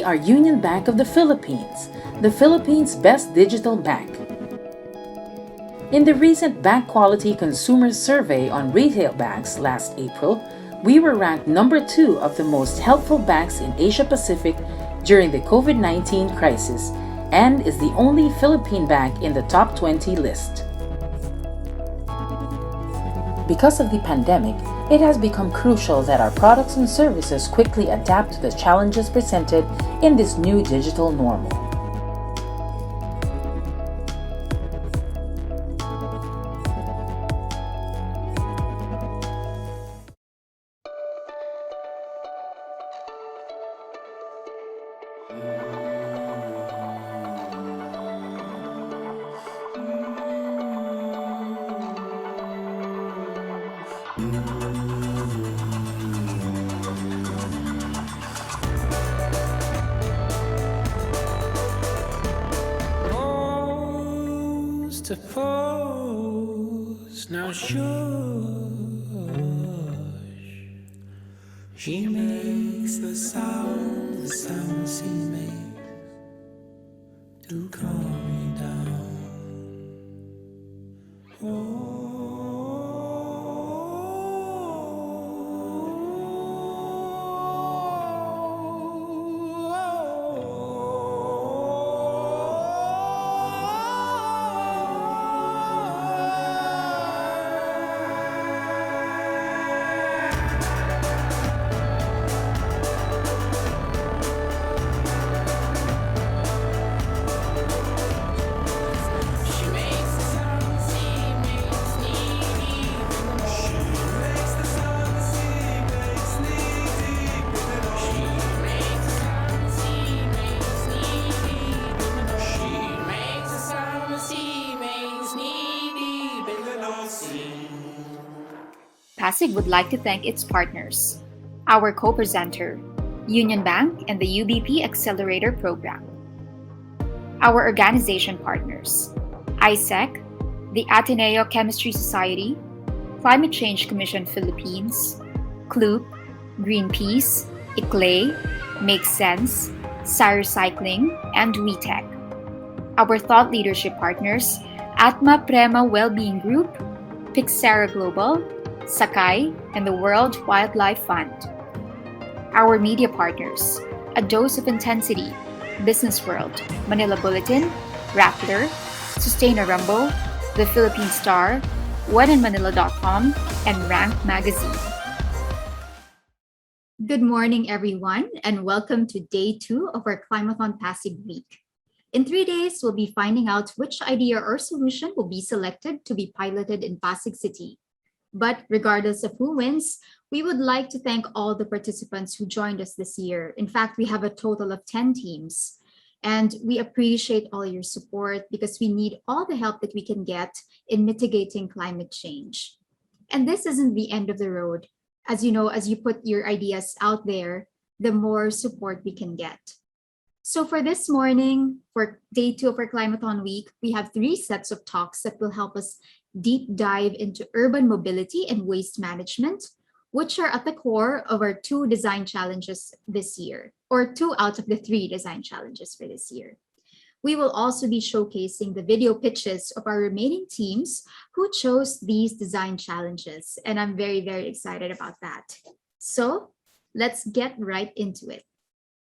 are Union Bank of the Philippines, the Philippines' best digital bank. In the recent Bank Quality Consumer Survey on retail banks last April, we were ranked number 2 of the most helpful banks in Asia Pacific during the COVID-19 crisis and is the only Philippine bank in the top 20 list. Because of the pandemic, it has become crucial that our products and services quickly adapt to the challenges presented in this new digital normal. To pose, now shush. She makes the sound she makes to calm me down. Pasig would like to thank its partners, our co-presenter, Union Bank and the UBP Accelerator Program. Our organization partners, ISEC, the Ateneo Chemistry Society, Climate Change Commission Philippines, CLOOP, Greenpeace, ICLAY, Make Sense, Cyrocycling, and WeTech. Our thought leadership partners, Atma Prema Wellbeing Group, Pixera Global, SAKAY, and the World Wildlife Fund. Our media partners, A Dose of Intensity, Business World, Manila Bulletin, Rappler, Sustaina Rumble, The Philippine Star, OneInManila.com, and Rank Magazine. Good morning, everyone, and welcome to Day 2 of our Climathon Pasig Week. In 3 days, we'll be finding out which idea or solution will be selected to be piloted in Pasig City. But regardless of who wins, we would like to thank all the participants who joined us this year. In fact, we have a total of 10 teams. And we appreciate all your support because we need all the help that we can get in mitigating climate change. And this isn't the end of the road. As you know, as you put your ideas out there, the more support we can get. So for this morning, for Day 2 of our Climathon Week, we have 3 sets of talks that will help us deep dive into urban mobility and waste management, which are at the core of our 2 design challenges this year, or 2 out of the 3 design challenges for this year. We will also be showcasing the video pitches of our remaining teams who chose these design challenges, and I'm very, very excited about that. So let's get right into it.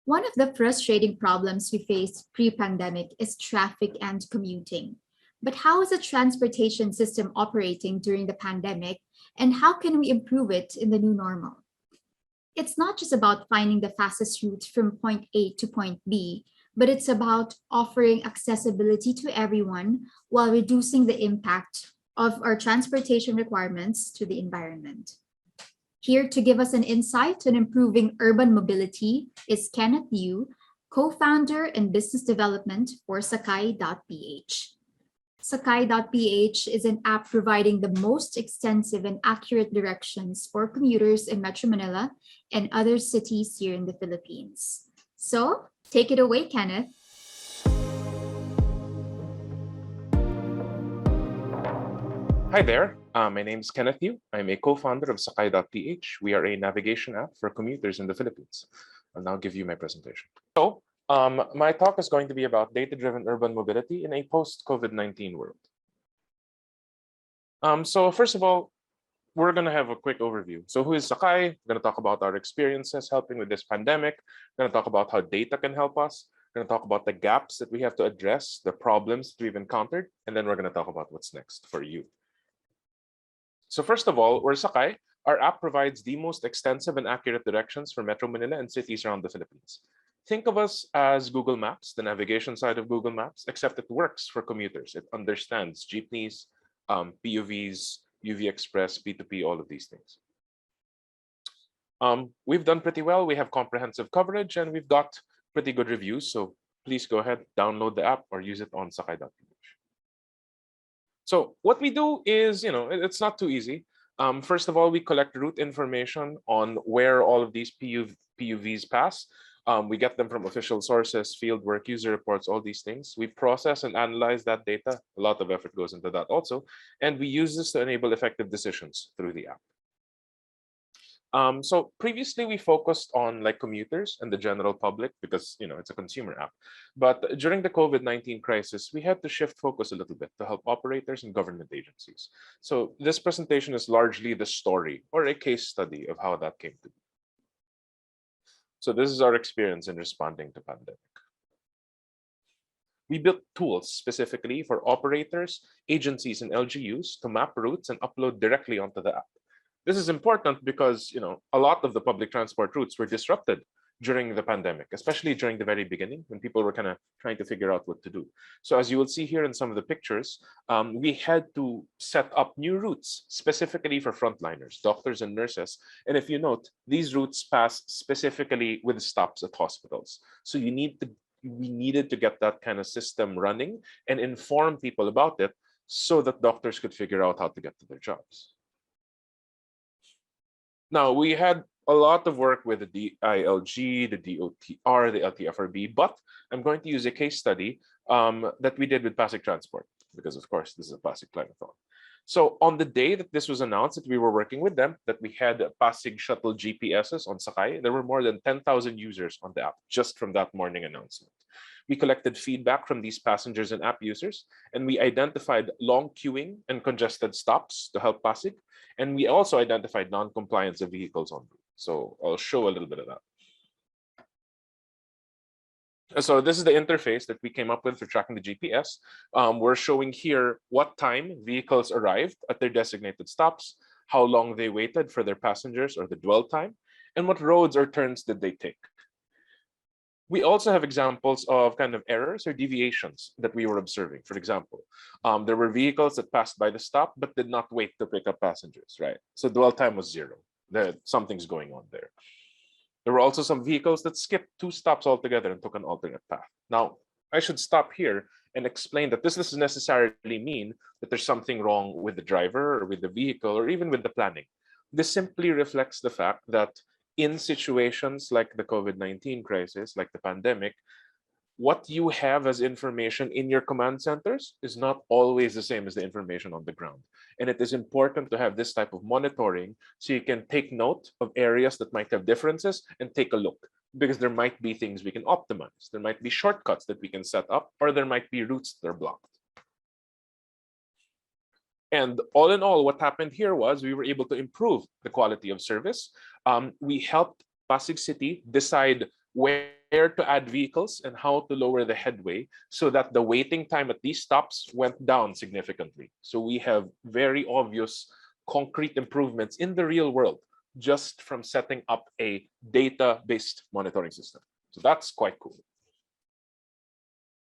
One of the frustrating problems we faced pre-pandemic is traffic and commuting. But how is the transportation system operating during the pandemic, and how can we improve it in the new normal? It's not just about finding the fastest route from point A to point B, but it's about offering accessibility to everyone while reducing the impact of our transportation requirements to the environment. Here to give us an insight on improving urban mobility is Kenneth Yu, co-founder and business development for SAKAY.PH. SAKAY.PH is an app providing the most extensive and accurate directions for commuters in Metro Manila and other cities here in the Philippines. So, take it away, Kenneth. Hi there, my name is Kenneth Yu. I'm a co-founder of SAKAY.PH. We are a navigation app for commuters in the Philippines. I'll now give you my presentation. So, My talk is going to be about data-driven urban mobility in a post-COVID-19 world. So first of all, we're going to have a quick overview. So who is Sakay? We're going to talk about our experiences helping with this pandemic. We're going to talk about how data can help us. We're going to talk about the gaps that we have to address, the problems that we've encountered, and then we're going to talk about what's next for you. So first of all, we're Sakay. Our app provides the most extensive and accurate directions for Metro Manila and cities around the Philippines. Think of us as Google Maps, the navigation side of Google Maps, except it works for commuters. It understands jeepneys, PUVs, UV Express, P2P, all of these things. We've done pretty well. We have comprehensive coverage and we've got pretty good reviews. So please go ahead, download the app or use it on SAKAY.PH. So what we do is, it's not too easy. First of all, we collect route information on where all of these PUVs pass. We get them from official sources, field work, user reports, all these things. We process and analyze that data. A lot of effort goes into that also. And we use this to enable effective decisions through the app. So previously we focused on like commuters and the general public because it's a consumer app. But during the COVID-19 crisis, we had to shift focus a little bit to help operators and government agencies. So this presentation is largely the story or a case study of how that came to be. So this is our experience in responding to pandemic. We built tools specifically for operators, agencies, and LGUs to map routes and upload directly onto the app. This is important because a lot of the public transport routes were disrupted during the pandemic, especially during the very beginning when people were kind of trying to figure out what to do. So as you will see here in some of the pictures, we had to set up new routes specifically for frontliners, doctors and nurses. And if you note, these routes pass specifically with stops at hospitals. So we needed to get that kind of system running and inform people about it so that doctors could figure out how to get to their jobs. Now, we had a lot of work with the DILG, the DOTR, the LTFRB, but I'm going to use a case study that we did with Pasig Transport, because of course, this is a Pasig Climathon. So on the day that this was announced that we were working with them, that we had Pasig shuttle GPSs on Sakay, there were more than 10,000 users on the app just from that morning announcement. We collected feedback from these passengers and app users, and we identified long queuing and congested stops to help Pasig. And we also identified non-compliance of vehicles on route. So I'll show a little bit of that. So this is the interface that we came up with for tracking the GPS. We're showing here what time vehicles arrived at their designated stops, how long they waited for their passengers or the dwell time, and what roads or turns did they take. We also have examples of kind of errors or deviations that we were observing. For example, there were vehicles that passed by the stop but did not wait to pick up passengers, right? So dwell time was 0. Something's going on there. There were also some vehicles that skipped 2 stops altogether and took an alternate path. Now, I should stop here and explain that this doesn't necessarily mean that there's something wrong with the driver or with the vehicle or even with the planning. This simply reflects the fact that in situations like the COVID-19 crisis, like the pandemic, what you have as information in your command centers is not always the same as the information on the ground. And it is important to have this type of monitoring so you can take note of areas that might have differences and take a look, because there might be things we can optimize. There might be shortcuts that we can set up, or there might be routes that are blocked. And all in all, what happened here was we were able to improve the quality of service. We helped Pasig City decide where to add vehicles and how to lower the headway so that the waiting time at these stops went down significantly. So we have very obvious concrete improvements in the real world just from setting up a data-based monitoring system. So that's quite cool.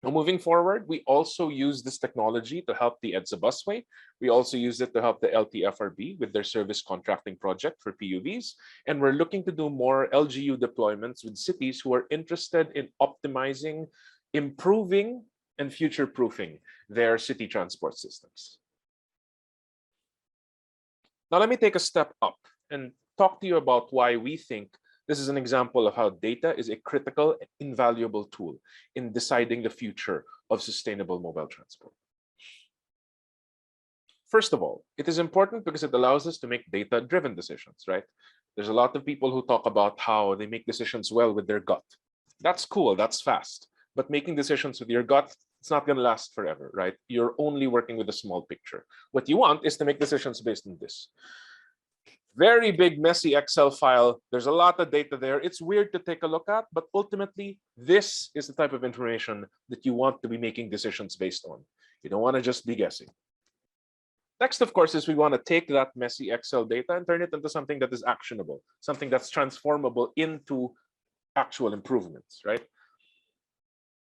Now, moving forward, we also use this technology to help the EDSA busway. We also use it to help the LTFRB with their service contracting project for PUVs. And we're looking to do more LGU deployments with cities who are interested in optimizing, improving, and future-proofing their city transport systems. Now, let me take a step up and talk to you about why we think this is an example of how data is a critical and invaluable tool in deciding the future of sustainable mobile transport. First of all, it is important because it allows us to make data-driven decisions, right? There's a lot of people who talk about how they make decisions well with their gut. That's cool, that's fast. But making decisions with your gut, it's not going to last forever, right? You're only working with a small picture. What you want is to make decisions based on this. Very big, messy Excel file. There's a lot of data there. It's weird to take a look at, but ultimately, this is the type of information that you want to be making decisions based on. You don't want to just be guessing. Next, of course, is we want to take that messy Excel data and turn it into something that is actionable, something that's transformable into actual improvements, right?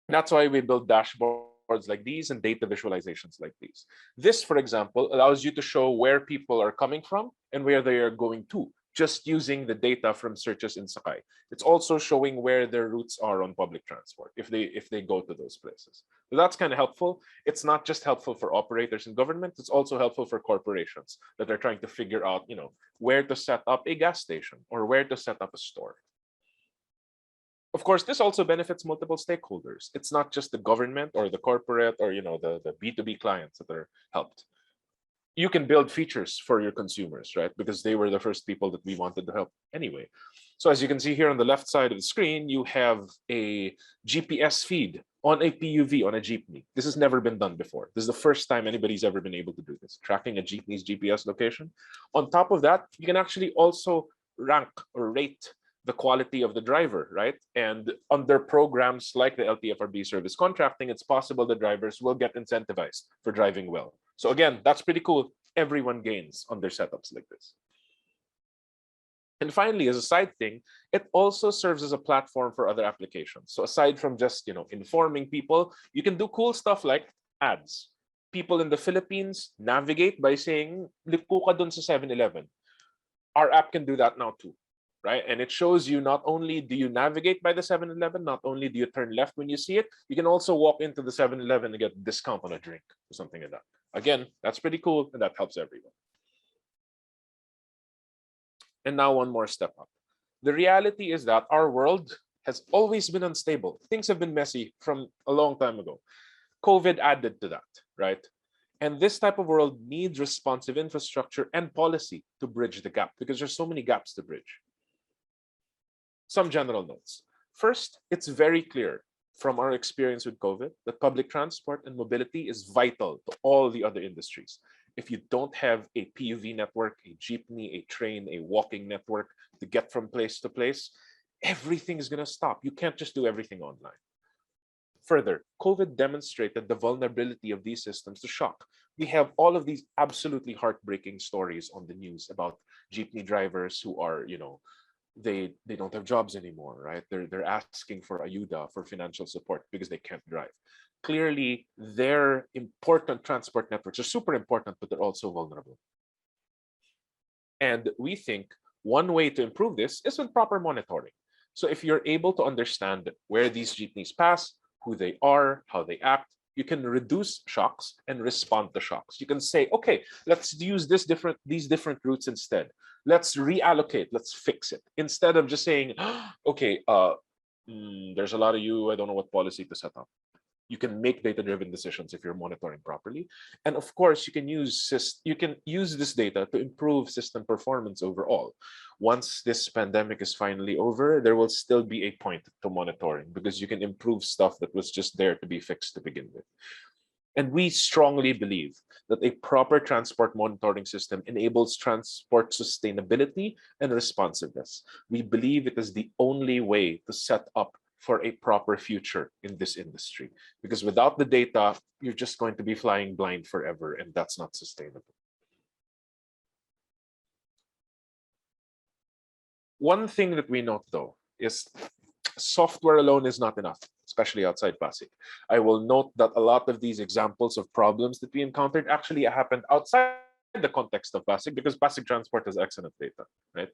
That's why we build dashboards like these and data visualizations like these. This, for example, allows you to show where people are coming from and where they are going to, just using the data from searches in Sakay. It's also showing where their routes are on public transport if they go to those places. So that's kind of helpful. It's not just helpful for operators in government, it's also helpful for corporations that are trying to figure out, where to set up a gas station or where to set up a store. Of course, this also benefits multiple stakeholders. It's not just the government or the corporate or the B2B clients that are helped. You can build features for your consumers, right? Because they were the first people that we wanted to help anyway. So as you can see here on the left side of the screen, you have a GPS feed on a PUV on a jeepney. This has never been done before. This is the first time anybody's ever been able to do this, tracking a jeepney's GPS location. On top of that, you can actually also rank or rate the quality of the driver, right? And under programs like the LTFRB service contracting, it's possible the drivers will get incentivized for driving well. So again, that's pretty cool. Everyone gains on their setups like this. And finally, as a side thing, it also serves as a platform for other applications. So aside from just informing people, you can do cool stuff like ads. People in the Philippines navigate by saying, "Lipo ka dun sa 7-Eleven." Our app can do that now too, right? And it shows you not only do you navigate by the 7-Eleven, not only do you turn left when you see it, you can also walk into the 7-Eleven and get a discount on a drink or something like that. Again, that's pretty cool, and that helps everyone. And now one more step up. The reality is that our world has always been unstable. Things have been messy from a long time ago. COVID added to that, right? And this type of world needs responsive infrastructure and policy to bridge the gap because there's so many gaps to bridge. Some general notes. First, it's very clear from our experience with COVID that public transport and mobility is vital to all the other industries. If you don't have a PUV network, a jeepney, a train, a walking network to get from place to place, everything is going to stop. You can't just do everything online. Further, COVID demonstrated the vulnerability of these systems to shock. We have all of these absolutely heartbreaking stories on the news about jeepney drivers who are, they don't have jobs anymore, right? They're asking for ayuda, for financial support because they can't drive. Clearly, their important transport networks are super important, but they're also vulnerable. And we think one way to improve this is with proper monitoring. So if you're able to understand where these jeepneys pass, who they are, how they act, you can reduce shocks and respond to shocks. You can say, okay, let's use these different routes instead. Let's reallocate, let's fix it. Instead of just saying, okay, there's a lot of I don't know what policy to set up. You can make data-driven decisions if you're monitoring properly. And of course, you can use this data to improve system performance overall. Once this pandemic is finally over, there will still be a point to monitoring because you can improve stuff that was just there to be fixed to begin with. And we strongly believe that a proper transport monitoring system enables transport sustainability and responsiveness. We believe it is the only way to set up for a proper future in this industry. Because without the data, you're just going to be flying blind forever, and that's not sustainable. One thing that we note, though, is software alone is not enough, especially outside Pasig. I will note that a lot of these examples of problems that we encountered actually happened outside the context of Pasig because Pasig Transport has excellent data, right?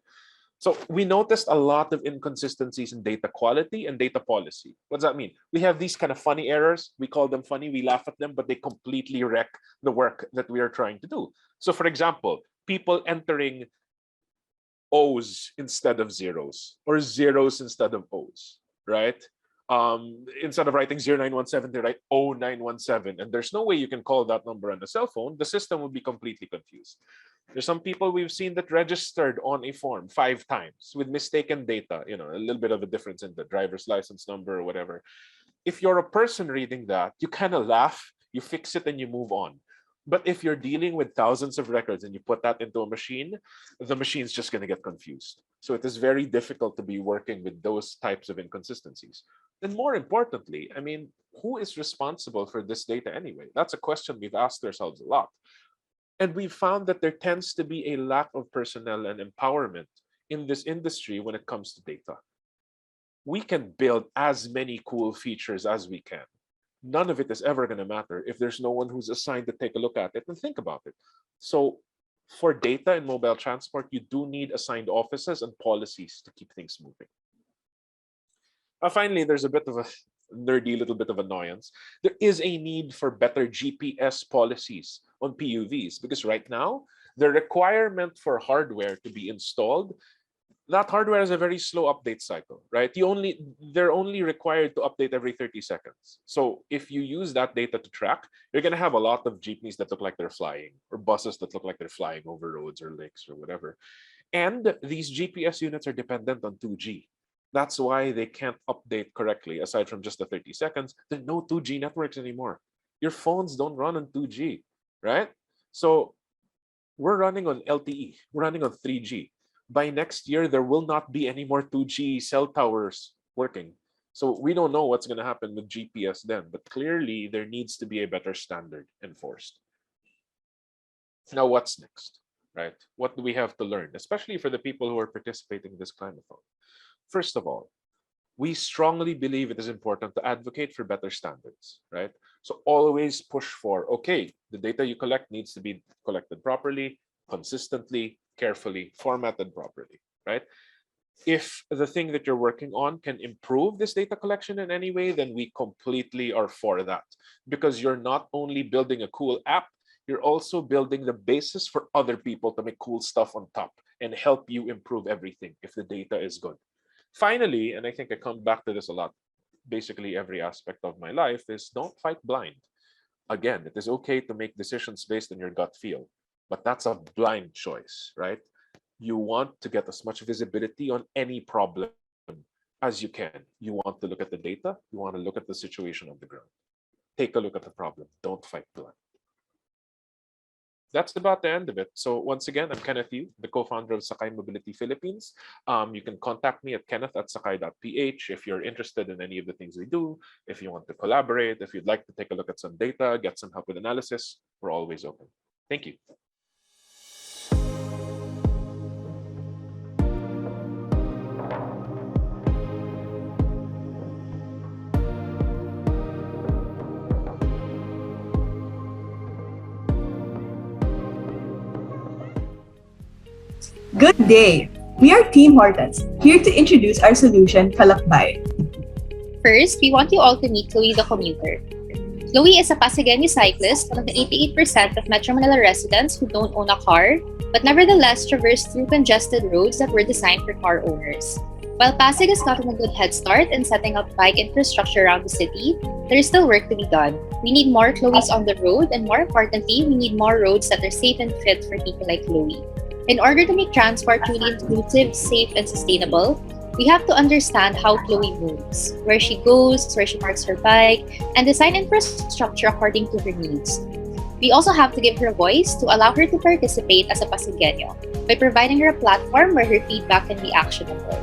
So we noticed a lot of inconsistencies in data quality and data policy. What does that mean? We have these kind of funny errors. We call them funny, we laugh at them, but they completely wreck the work that we are trying to do. So for example, people entering O's instead of zeros or zeros instead of O's, right? Instead of writing 0917, they write 0917. And there's no way you can call that number on a cell phone. The system will be completely confused. There's some people we've seen that registered on a form 5 times with mistaken data, a little bit of a difference in the driver's license number or whatever. If you're a person reading that, you kind of laugh, you fix it, and you move on. But if you're dealing with thousands of records and you put that into a machine, the machine's just going to get confused. So it is very difficult to be working with those types of inconsistencies. And more importantly, who is responsible for this data anyway? That's a question we've asked ourselves a lot. And we've found that there tends to be a lack of personnel and empowerment in this industry when it comes to data. We can build as many cool features as we can. None of it is ever going to matter if there's no one who's assigned to take a look at it and think about it. So for data and mobile transport, you do need assigned offices and policies to keep things moving. Finally, there's a bit of a nerdy little bit of annoyance. There is a need for better GPS policies on PUVs because right now, the requirement for hardware to be installed, that hardware has a very slow update cycle, right? They're only required to update every 30 seconds. So if you use that data to track, you're going to have a lot of jeepneys that look like they're flying, or buses that look like they're flying over roads or lakes or whatever. And these GPS units are dependent on 2G. That's why they can't update correctly. Aside from just the 30 seconds, there are no 2G networks anymore. Your phones don't run on 2G, right? So we're running on LTE, we're running on 3G. By next year, there will not be any more 2G cell towers working. So we don't know what's going to happen with GPS then, but clearly there needs to be a better standard enforced. Now, what's next, right? What do we have to learn, especially for the people who are participating in this Climathon? First of all, we strongly believe it is important to advocate for better standards, right? So always push for, okay, the data you collect needs to be collected properly, consistently, carefully, formatted properly, right? If the thing that you're working on can improve this data collection in any way, then we completely are for that. Because you're not only building a cool app, you're also building the basis for other people to make cool stuff on top and help you improve everything if the data is good. Finally, and I think I come back to this a lot, basically every aspect of my life, is don't fight blind. Again, it is okay to make decisions based on your gut feel, but that's a blind choice, right? You want to get as much visibility on any problem as you can. You want to look at the data. You want to look at the situation on the ground. Take a look at the problem. Don't fight blind. That's about the end of it. So once again, I'm Kenneth Yu, the co-founder of Sakay Mobility Philippines. You can contact me at Kenneth@SAKAY.PH if you're interested in any of the things we do. If you want to collaborate, if you'd like to take a look at some data, get some help with analysis, we're always open. Thank you. Good day! We are Team HORTONS, here to introduce our solution, Kalakbay. First, we want you all to meet Chloe the commuter. Chloe is a Pasigueño cyclist, one of the 88% of Metro Manila residents who don't own a car, but nevertheless traverse through congested roads that were designed for car owners. While Pasig has gotten a good head start in setting up bike infrastructure around the city, there is still work to be done. We need more Chloes on the road, and more importantly, we need more roads that are safe and fit for people like Chloe. In order to make transport truly inclusive, safe, and sustainable, we have to understand how Chloe moves, where she goes, where she parks her bike, and design infrastructure according to her needs. We also have to give her a voice to allow her to participate as a Pasigueño by providing her a platform where her feedback can be actionable.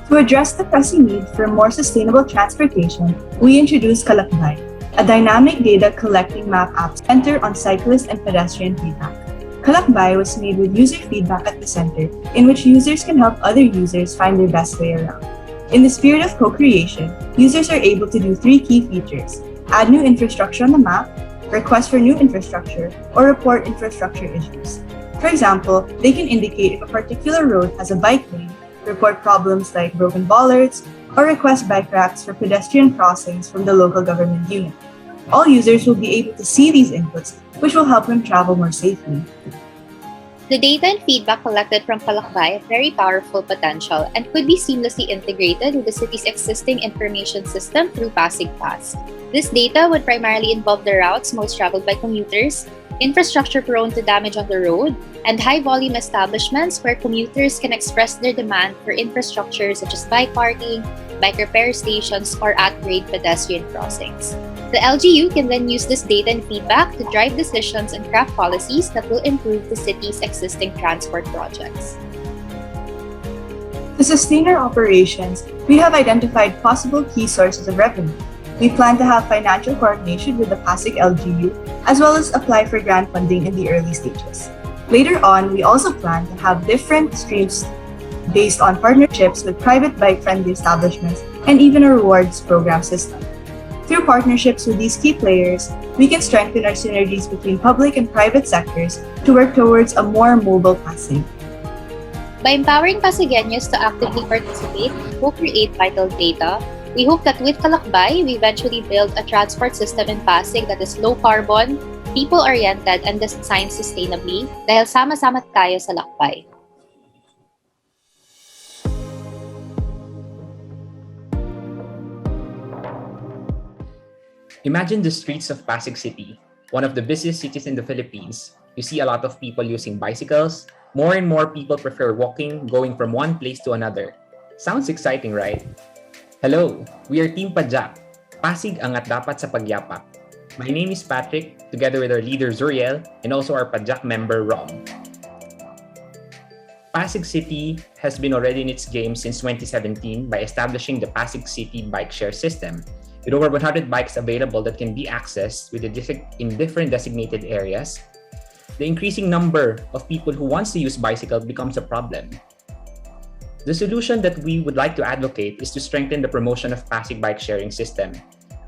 To address the pressing need for more sustainable transportation, we introduced Kalakbay, a dynamic data collecting map app centered on cyclist and pedestrian feedback. Kalakbay was made with user feedback at the center, in which users can help other users find their best way around. In the spirit of co-creation, users are able to do 3 key features: add new infrastructure on the map, request for new infrastructure, or report infrastructure issues. For example, they can indicate if a particular road has a bike lane, report problems like broken bollards, or request bike racks for pedestrian crossings from the local government unit. All users will be able to see these inputs, which will help them travel more safely. The data and feedback collected from Kalakbay have very powerful potential and could be seamlessly integrated with the city's existing information system through Pasig Pass. This data would primarily involve the routes most traveled by commuters, infrastructure prone to damage on the road, and high-volume establishments where commuters can express their demand for infrastructure such as bike parking, bike repair stations, or at-grade pedestrian crossings. The LGU can then use this data and feedback to drive decisions and craft policies that will improve the city's existing transport projects. To sustain our operations, we have identified possible key sources of revenue. We plan to have financial coordination with the Pasig LGU, as well as apply for grant funding in the early stages. Later on, we also plan to have different streams based on partnerships with private bike-friendly establishments and even a rewards program system. Through partnerships with these key players, we can strengthen our synergies between public and private sectors to work towards a more mobile Pasig. By empowering Pasigueños to actively participate and co-create vital data, we hope that with Kalakbay, we eventually build a transport system in Pasig that is low carbon, people-oriented, and designed sustainably dahil sama-sama tayo sa lakbay. Imagine the streets of Pasig City, one of the busiest cities in the Philippines. You see a lot of people using bicycles. More and more people prefer walking, going from one place to another. Sounds exciting, right? Hello, we are Team Padyak. Pasig angat dapat sa pagyapak. My name is Patrick, together with our leader Zuriel, and also our Padyak member Rom. Pasig City has been already in its game since 2017 by establishing the Pasig City Bike Share System, with over 100 bikes available that can be accessed in different designated areas. The increasing number of people who wants to use bicycle becomes a problem. The solution that we would like to advocate is to strengthen the promotion of Pasig bike sharing system.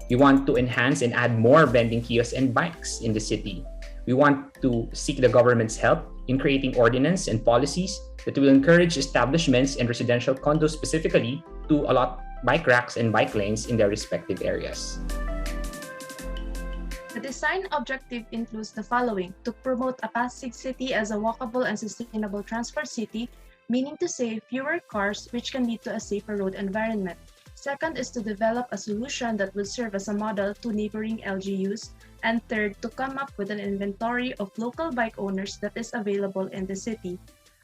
We want to enhance and add more vending kiosks and bikes in the city. We want to seek the government's help in creating ordinance and policies that will encourage establishments and residential condos specifically to allot bike racks and bike lanes in their respective areas. The design objective includes the following: to promote a Pasig City as a walkable and sustainable transport city, meaning to say fewer cars, which can lead to a safer road environment. Second is to develop a solution that will serve as a model to neighboring LGUs. And third, to come up with an inventory of local bike owners that is available in the city.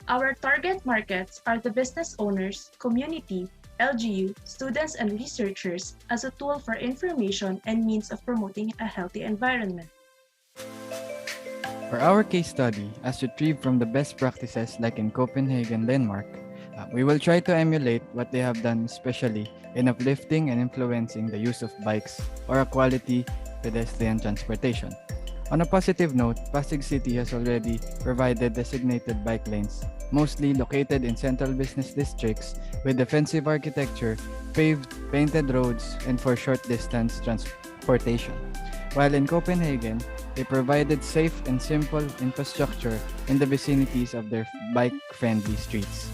Our target markets are the business owners, community, LGU, students, and researchers as a tool for information and means of promoting a healthy environment. For our case study, as retrieved from the best practices like in Copenhagen, Denmark, we will try to emulate what they have done, especially in uplifting and influencing the use of bikes or a quality pedestrian transportation. On a positive note, Pasig City has already provided designated bike lanes, mostly located in central business districts with defensive architecture, paved, painted roads, and for short-distance transportation. While in Copenhagen, they provided safe and simple infrastructure in the vicinities of their bike-friendly streets.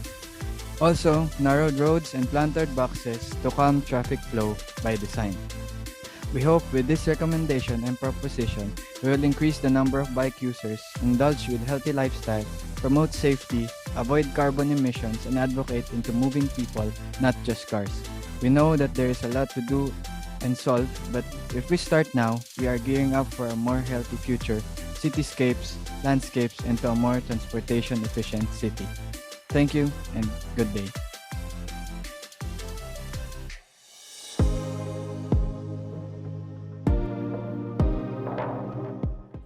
Also, narrowed roads and planted boxes to calm traffic flow by design. We hope with this recommendation and proposition, we will increase the number of bike users, indulge with healthy lifestyle, promote safety, avoid carbon emissions, and advocate into moving people, not just cars. We know that there is a lot to do and solve, but if we start now, we are gearing up for a more healthy future, cityscapes, landscapes, and to a more transportation efficient city. Thank you and good day.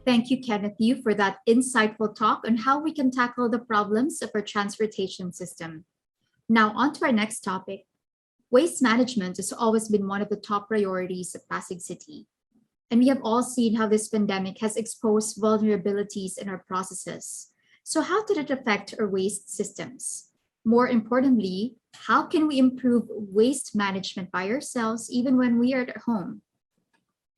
Thank you, Kenneth Yu, for that insightful talk on how we can tackle the problems of our transportation system. Now, on to our next topic. Waste management has always been one of the top priorities of Pasig City. And we have all seen how this pandemic has exposed vulnerabilities in our processes. So how did it affect our waste systems? More importantly, how can we improve waste management by ourselves even when we are at home?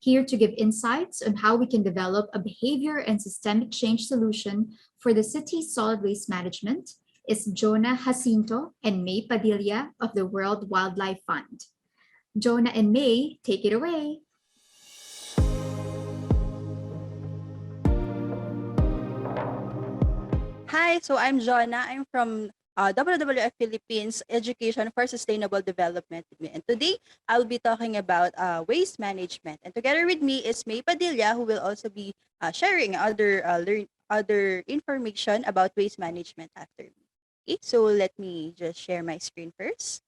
Here to give insights on how we can develop a behavior and systemic change solution for the city's solid waste management is Jonna Jacinto and Maye Padilla of the World Wildlife Fund. Jonna and Maye, take it away. Hi, so I'm Jonna. I'm from WWF Philippines Education for Sustainable Development. And today, I'll be talking about waste management. And together with me is Maye Padilla, who will also be sharing other information about waste management after me. Okay, so let me just share my screen first.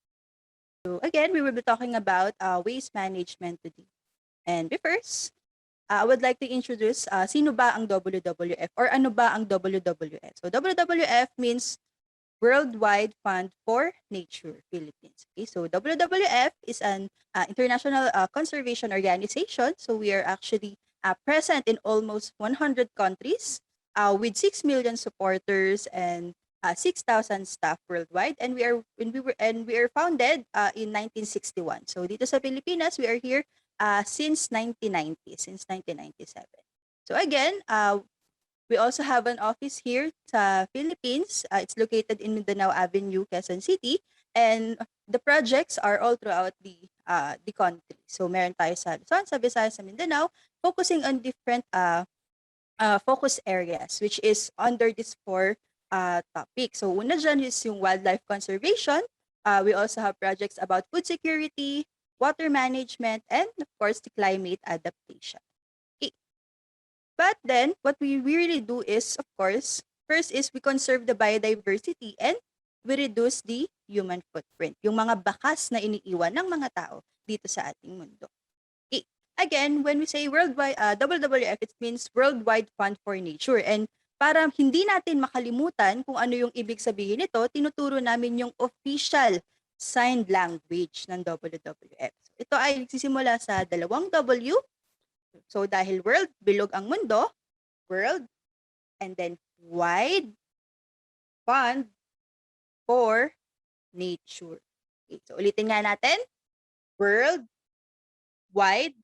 So again, we will be talking about waste management today. And first, I would like to introduce sino ba ang WWF or ano ba ang WWF. So WWF means Worldwide Fund for Nature Philippines. Okay, so WWF is an international conservation organization. So we are actually present in almost 100 countries with 6 million supporters and 6,000 staff worldwide. And we are founded in 1961. So dito sa Pilipinas, we are here since 1990, since 1997. So again, we also have an office here sa Philippines. It's located in Mindanao Avenue, Quezon City. And the projects are all throughout the country. So meron tayo sa Luzon, sa Visayas, sa Mindanao, focusing on different focus areas, which is under this 4 topics. So una dyan is yung wildlife conservation. We also have projects about food security, water management, and of course, the climate adaptation. But then, what we really do is, of course, first is we conserve the biodiversity and we reduce the human footprint, yung mga bakas na iniiwan ng mga tao dito sa ating mundo. Okay. Again, when we say worldwide, WWF, it means Worldwide Fund for Nature. And para hindi natin makalimutan kung ano yung ibig sabihin nito, tinuturo namin yung official signed language ng WWF. So, ito ay nagsisimula sa dalawang W. So dahil world, bilog ang mundo, world, and then wide fund for nature. Okay, so ulitin nga natin, world, wide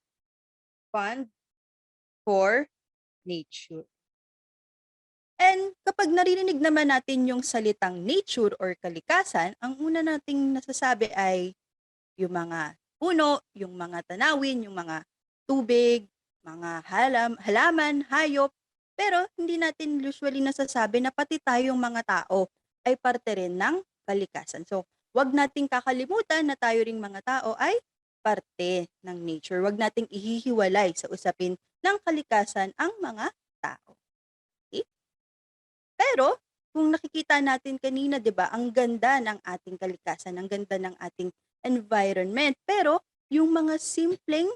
fund for nature. And kapag naririnig naman natin yung salitang nature or kalikasan, ang una nating nasasabi ay yung mga puno, yung mga tanawin, yung mga tubig, mga halaman, hayop, pero hindi natin usually nasasabi na pati tayong mga tao ay parte rin ng kalikasan. So, wag nating kakalimutan na tayo ring mga tao ay parte ng nature. Wag nating ihihiwalay sa usapin ng kalikasan ang mga tao. Okay? Pero, kung nakikita natin kanina, 'di ba, ang ganda ng ating kalikasan, ang ganda ng ating environment, pero yung mga simpleng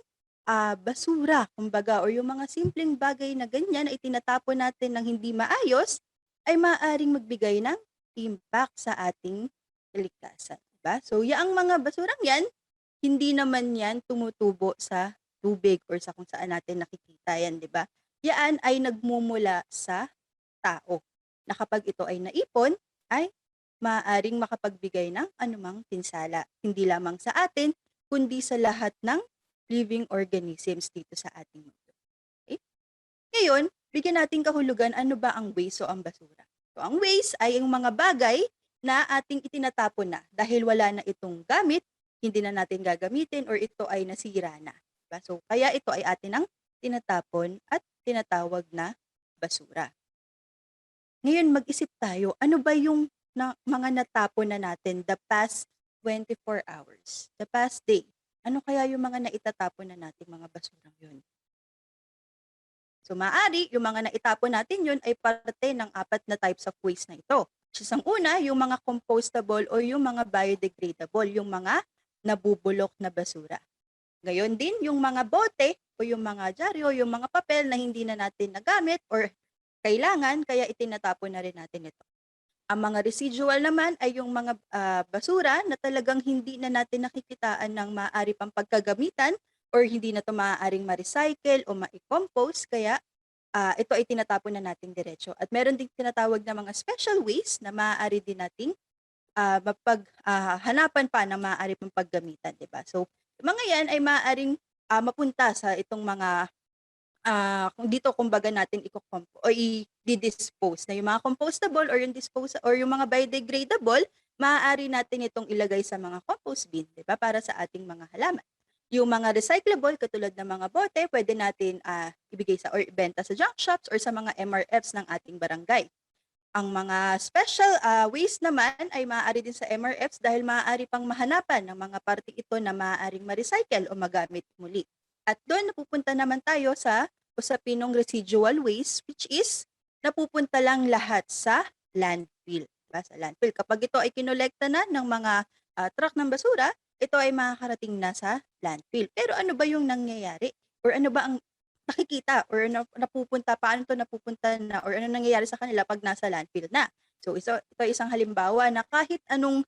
basura, kumbaga, or yung mga simpleng bagay na ganyan na itinatapon natin ng hindi maayos, ay maaaring magbigay ng impact sa ating kalikasan. Diba? So, yaang mga basurang yan, hindi naman yan tumutubo sa tubig or sa kung saan natin nakikita yan, di ba? Yan ay nagmumula sa tao, na kapag ito ay naipon, ay maaaring makapagbigay ng anumang pinsala, hindi lamang sa atin, kundi sa lahat ng living organisms dito sa ating mundo. Okay? Ngayon, bigyan natin kahulugan ano ba ang waste o ang basura. So, ang waste ay yung mga bagay na ating itinatapon na dahil wala na itong gamit, hindi na natin gagamitin or ito ay nasira na. Diba? So, kaya ito ay atin ang tinatapon at tinatawag na basura. Ngayon, mag-isip tayo, ano ba yung mga natapon na natin the past 24 hours, the past day? Ano kaya yung mga naitatapon na nating mga basurang yun? So maaari, yung mga naitapon natin yun ay parte ng 4 na types of waste na ito. Ang una, yung mga compostable o yung mga biodegradable, yung mga nabubulok na basura. Ngayon din, yung mga bote o yung mga dyaryo, yung mga papel na hindi na natin nagamit or kailangan, kaya itinatapon na rin natin ito. Ang mga residual naman ay yung mga basura na talagang hindi na natin nakikitaan ng maaari pang pagkagamitan or hindi na ito maaaring ma-recycle o ma-compost, kaya ito ay tinatapon na nating diretso. At meron ding tinatawag na mga special waste na maaari din nating hanapan pa na maaari pang paggamitan, diba? So, mga yan ay maaaring mapunta sa itong mga kung dito kumbaga natin i-dispose na yung mga compostable or yung or yung mga biodegradable, maaari natin itong ilagay sa mga compost bin, 'di ba? Para sa ating mga halaman. Yung mga recyclable katulad ng mga bote, pwede natin ibigay sa or ibenta sa junk shops or sa mga MRFs ng ating barangay. Ang mga special waste naman ay maaari din sa MRFs dahil maaari pang mahanapan ng mga parte ito na maaaring ma-recycle o magamit muli. At doon napupunta naman tayo sa usapin ng residual waste, which is napupunta lang lahat sa landfill. Diba? Sa landfill. Kapag ito ay kinolekta na ng mga truck ng basura, ito ay makakarating na sa landfill. Pero ano ba yung nangyayari? Or ano ba ang nakikita or napupunta, paano ito napupunta na or ano nangyayari sa kanila pag nasa landfill na. So ito ay isang halimbawa na kahit anong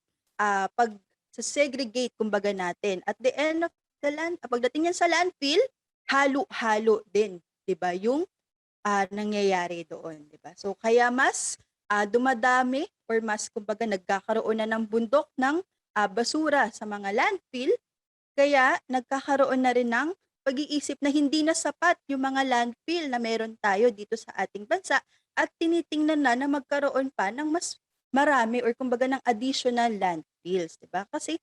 pag-segregate kumbaga natin, at the end of the pagdating yan sa landfill, halo-halo din, 'di ba? Yung nangyayari doon, 'di ba? So kaya mas dumadami or mas kumbaga nagkakaroon na ng bundok ng basura sa mga landfill, kaya nagkakaroon na rin ng pag-iisip na hindi na sapat yung mga landfill na meron tayo dito sa ating bansa at tinitingnan na magkaroon pa ng mas marami or kumbaga ng additional landfills, 'di ba? Kasi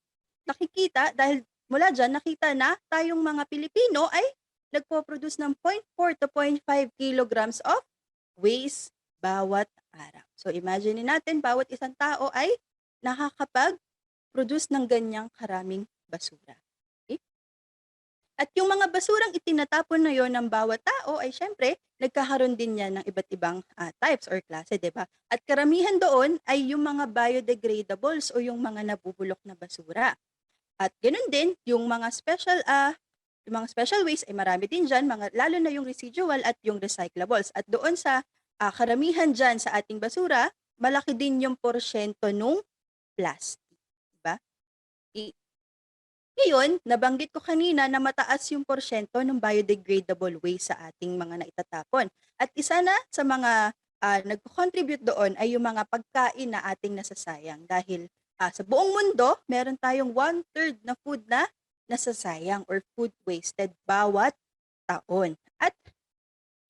nakikita dahil mula diyan nakita na tayong mga Pilipino ay nagpo-produce ng 0.4 to 0.5 kilograms of waste bawat araw. So imagine natin bawat isang tao ay nakakapag-produce ng ganyang karaming basura. At yung mga basurang itinatapon na yon ng bawat tao ay syempre nagkakaroon din yan ng iba't ibang types or klase, 'di ba? At karamihan doon ay yung mga biodegradables o yung mga nabubulok na basura. At ganoon din yung mga special waste ay marami din diyan, lalo na yung residual at yung recyclables. At doon sa karamihan diyan sa ating basura, malaki din yung porsyento nung plastic, 'di ba? Ngayon, nabanggit ko kanina na mataas yung porsyento ng biodegradable waste sa ating mga naitatapon. At isa na sa mga nagko-contribute doon ay yung mga pagkain na ating nasasayang. Dahil sa buong mundo, meron tayong 1/3 na food na nasasayang or food wasted bawat taon. At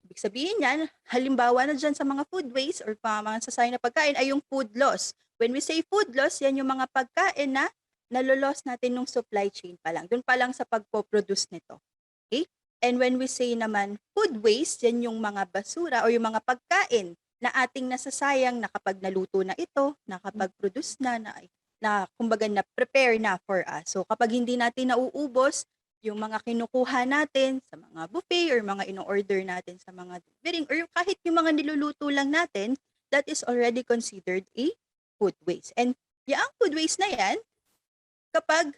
ibig sabihin yan, halimbawa na dyan sa mga food waste or mga nasasayang na pagkain ay yung food loss. When we say food loss, yan yung mga pagkain na nalolos natin nung supply chain pa lang. Doon pa lang sa pagpo-produce nito. Okay? And when we say naman food waste, yan yung mga basura o yung mga pagkain na ating nasasayang na kapag naluto na ito, nakapag-produce na kumbaga na-prepare na for us. So kapag hindi natin nauubos, yung mga kinukuha natin sa mga buffet or mga ino-order natin sa mga delivering or kahit yung mga niluluto lang natin, that is already considered a food waste. And yung food waste na yan, kapag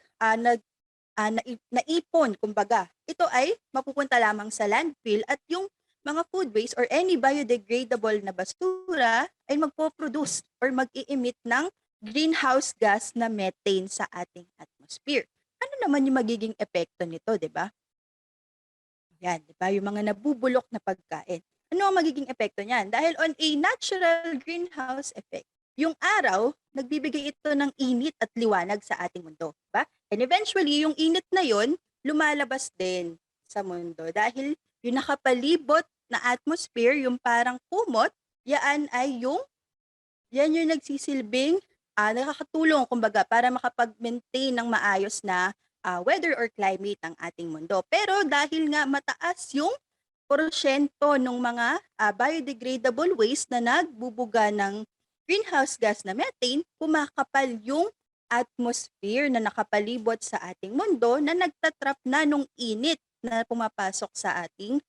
naipon, kumbaga, ito ay mapupunta lamang sa landfill at yung mga food waste or any biodegradable na basura ay magpo-produce or mag-i-emit ng greenhouse gas na methane sa ating atmosphere. Ano naman yung magiging epekto nito, di ba? Yan, di ba? Yung mga nabubulok na pagkain. Ano ang magiging epekto niyan? Dahil on a natural greenhouse effect, yung araw, nagbibigay ito ng init at liwanag sa ating mundo. Diba? And eventually, yung init na yon lumalabas din sa mundo. Dahil yung nakapalibot na atmosphere, yung parang kumot, yan yung nagsisilbing, nakakatulong, kumbaga, para makapag-maintain ng maayos na weather or climate ng ating mundo. Pero dahil nga mataas yung porsyento ng mga biodegradable waste na nagbubuga ng greenhouse gas na methane, kumakapal yung atmosphere na nakapalibot sa ating mundo na nagtatrap na nung init na pumapasok sa ating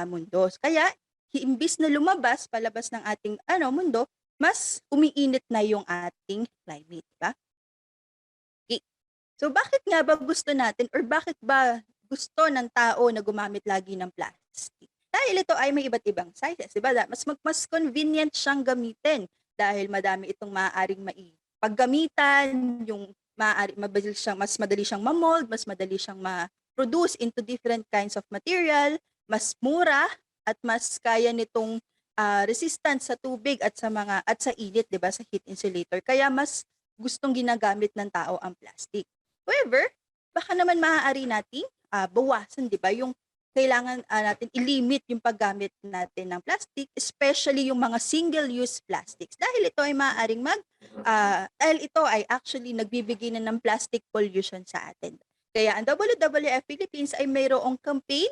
mundo. Kaya, imbis na lumabas, palabas ng ating mundo, mas umiinit na yung ating climate. Diba? Okay. So, bakit nga ba gusto natin or bakit ba gusto ng tao na gumamit lagi ng plastic? Dahil ito ay may iba't ibang sizes. Diba? Mas convenient siyang gamitin. Dahil madami itong maaaring maipaggamitan, yung mas madali siyang ma-mold, mas madali siyang ma-produce into different kinds of material, mas mura at mas kaya nitong resistant sa tubig at sa init, 'di ba, sa heat insulator. Kaya mas gustong ginagamit ng tao ang plastic. However, baka naman maaari nating bawasan, 'di ba, yung kailangan natin i-limit yung paggamit natin ng plastic, especially yung mga single-use plastics. Dahil ito ay maaaring dahil ito ay actually nagbibigay na ng plastic pollution sa atin. Kaya ang WWF Philippines ay mayroong campaign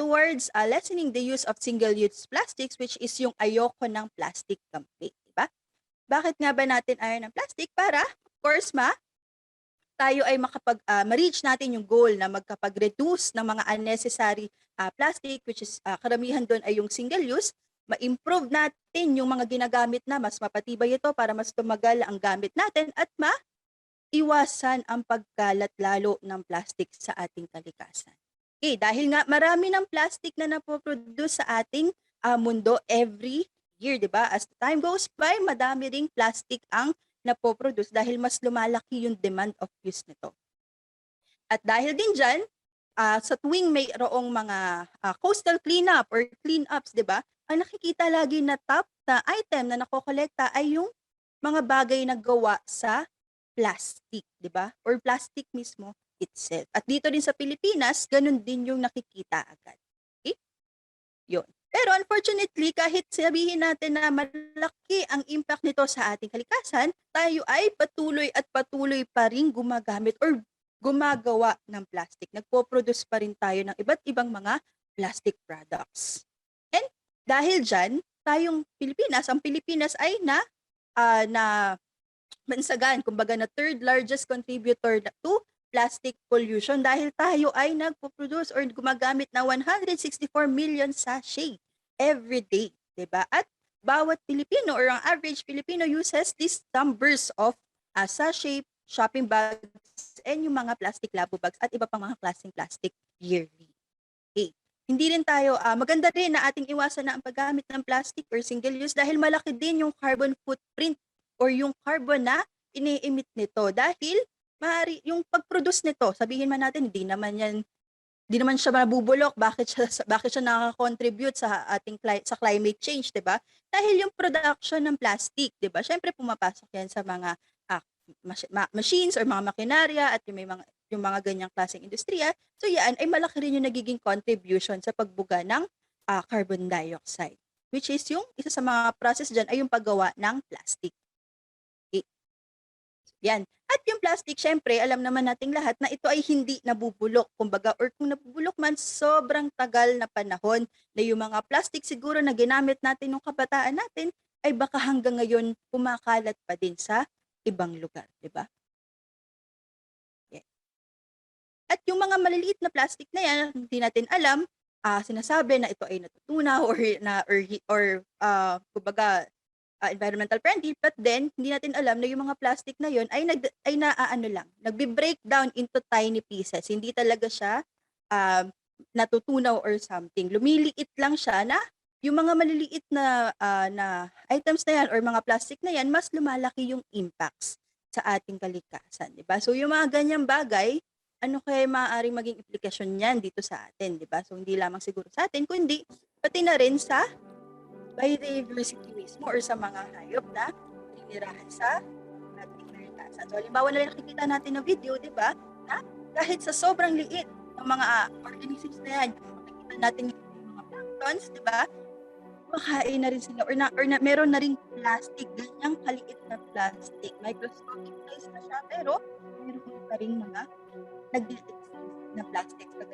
towards lessening the use of single-use plastics, which is yung Ayoko ng Plastic campaign. Diba? Bakit nga ba natin ayaw ng plastic? Para, of course, tayo ay ma-reach natin yung goal na magkapag-reduce ng mga unnecessary plastic, which is karamihan doon ay yung single use, ma-improve natin yung mga ginagamit na mas mapatibay ito para mas tumagal ang gamit natin at iwasan ang pagkalat lalo ng plastic sa ating kalikasan. Okay, dahil nga marami ng plastic na napoproduce sa ating mundo every year, di ba? As the time goes by, madami ring plastic ang napoproduce dahil mas lumalaki yung demand of use nito. At dahil din dyan, sa tuwing mayroong mga coastal cleanup or cleanups, di ba? Ang nakikita lagi na top na item na nakokolekta ay yung mga bagay na gawa sa plastic, di ba? Or plastic mismo itself. At dito din sa Pilipinas, ganun din yung nakikita agad. Okay? Yun. Pero unfortunately, kahit sabihin natin na malaki ang impact nito sa ating kalikasan, tayo ay patuloy pa rin gumagamit or gumagawa ng plastic. Nagpo-produce pa rin tayo ng iba't ibang mga plastic products. And dahil dyan, ang Pilipinas ay na bansagan, kumbaga na third largest contributor to plastic pollution dahil tayo ay nagpo-produce or gumagamit na 164 million sachet every day, 'di ba? At bawat Pilipino or ang average Filipino uses these numbers of sachet, shopping bags, and yung mga plastic labo bags at iba pang mga klaseng plastic yearly. Okay. Hindi rin tayo, maganda rin na ating iwasan na ang paggamit ng plastic or single use dahil malaki din yung carbon footprint or yung carbon na ini-emit nito dahil maaari yung pag-produce nito, sabihin man natin hindi naman siya mabubulok, bakit siya nakaka-contribute sa climate change, 'di ba? Dahil yung production ng plastic, 'di ba? Syempre pumapasok 'yan sa mga machines or mga makinarya at yung mga ganyang klaseng industriya. So yan ay malaki rin yung nagiging contribution sa pagbuga ng carbon dioxide, which is yung isa sa mga process diyan ay yung paggawa ng plastic. Yan. At yung plastic, syempre, alam naman nating lahat na ito ay hindi nabubulok. Kumbaga, or kung nabubulok man, sobrang tagal na panahon na yung mga plastic siguro na ginamit natin nung kabataan natin ay baka hanggang ngayon kumakalat pa din sa ibang lugar, di ba? Yeah. At yung mga maliliit na plastic na yan, hindi natin alam, sinasabi na ito ay natutunaw kumbaga, environmental friendly, but then hindi natin alam na yung mga plastic na yun ay nagbe-break down into tiny pieces. Hindi talaga siya natutunaw or something. Lumiliit lang siya na yung mga maliliit na items na yan or mga plastic na yan, mas lumalaki yung impacts sa ating kalikasan, di ba? So yung mga ganyang bagay, ano kaya maaaring maging implikasyon niyan dito sa atin, di ba? So hindi lamang siguro sa atin, kundi pati na rin sa biodiversity mismo or sa mga hayop na tinirahan sa ating kalikasan. So, halimbawa na lang nakikita natin na video, di ba? Na kahit sa sobrang liit ng mga organisms na yan, makikita natin yung mga planktons, di ba? Makain na rin sila or meron na rin plastic, ganyang kaliit na plastic. Microscopic size na siya, pero meron pa rin mga nag-exist na plastic sa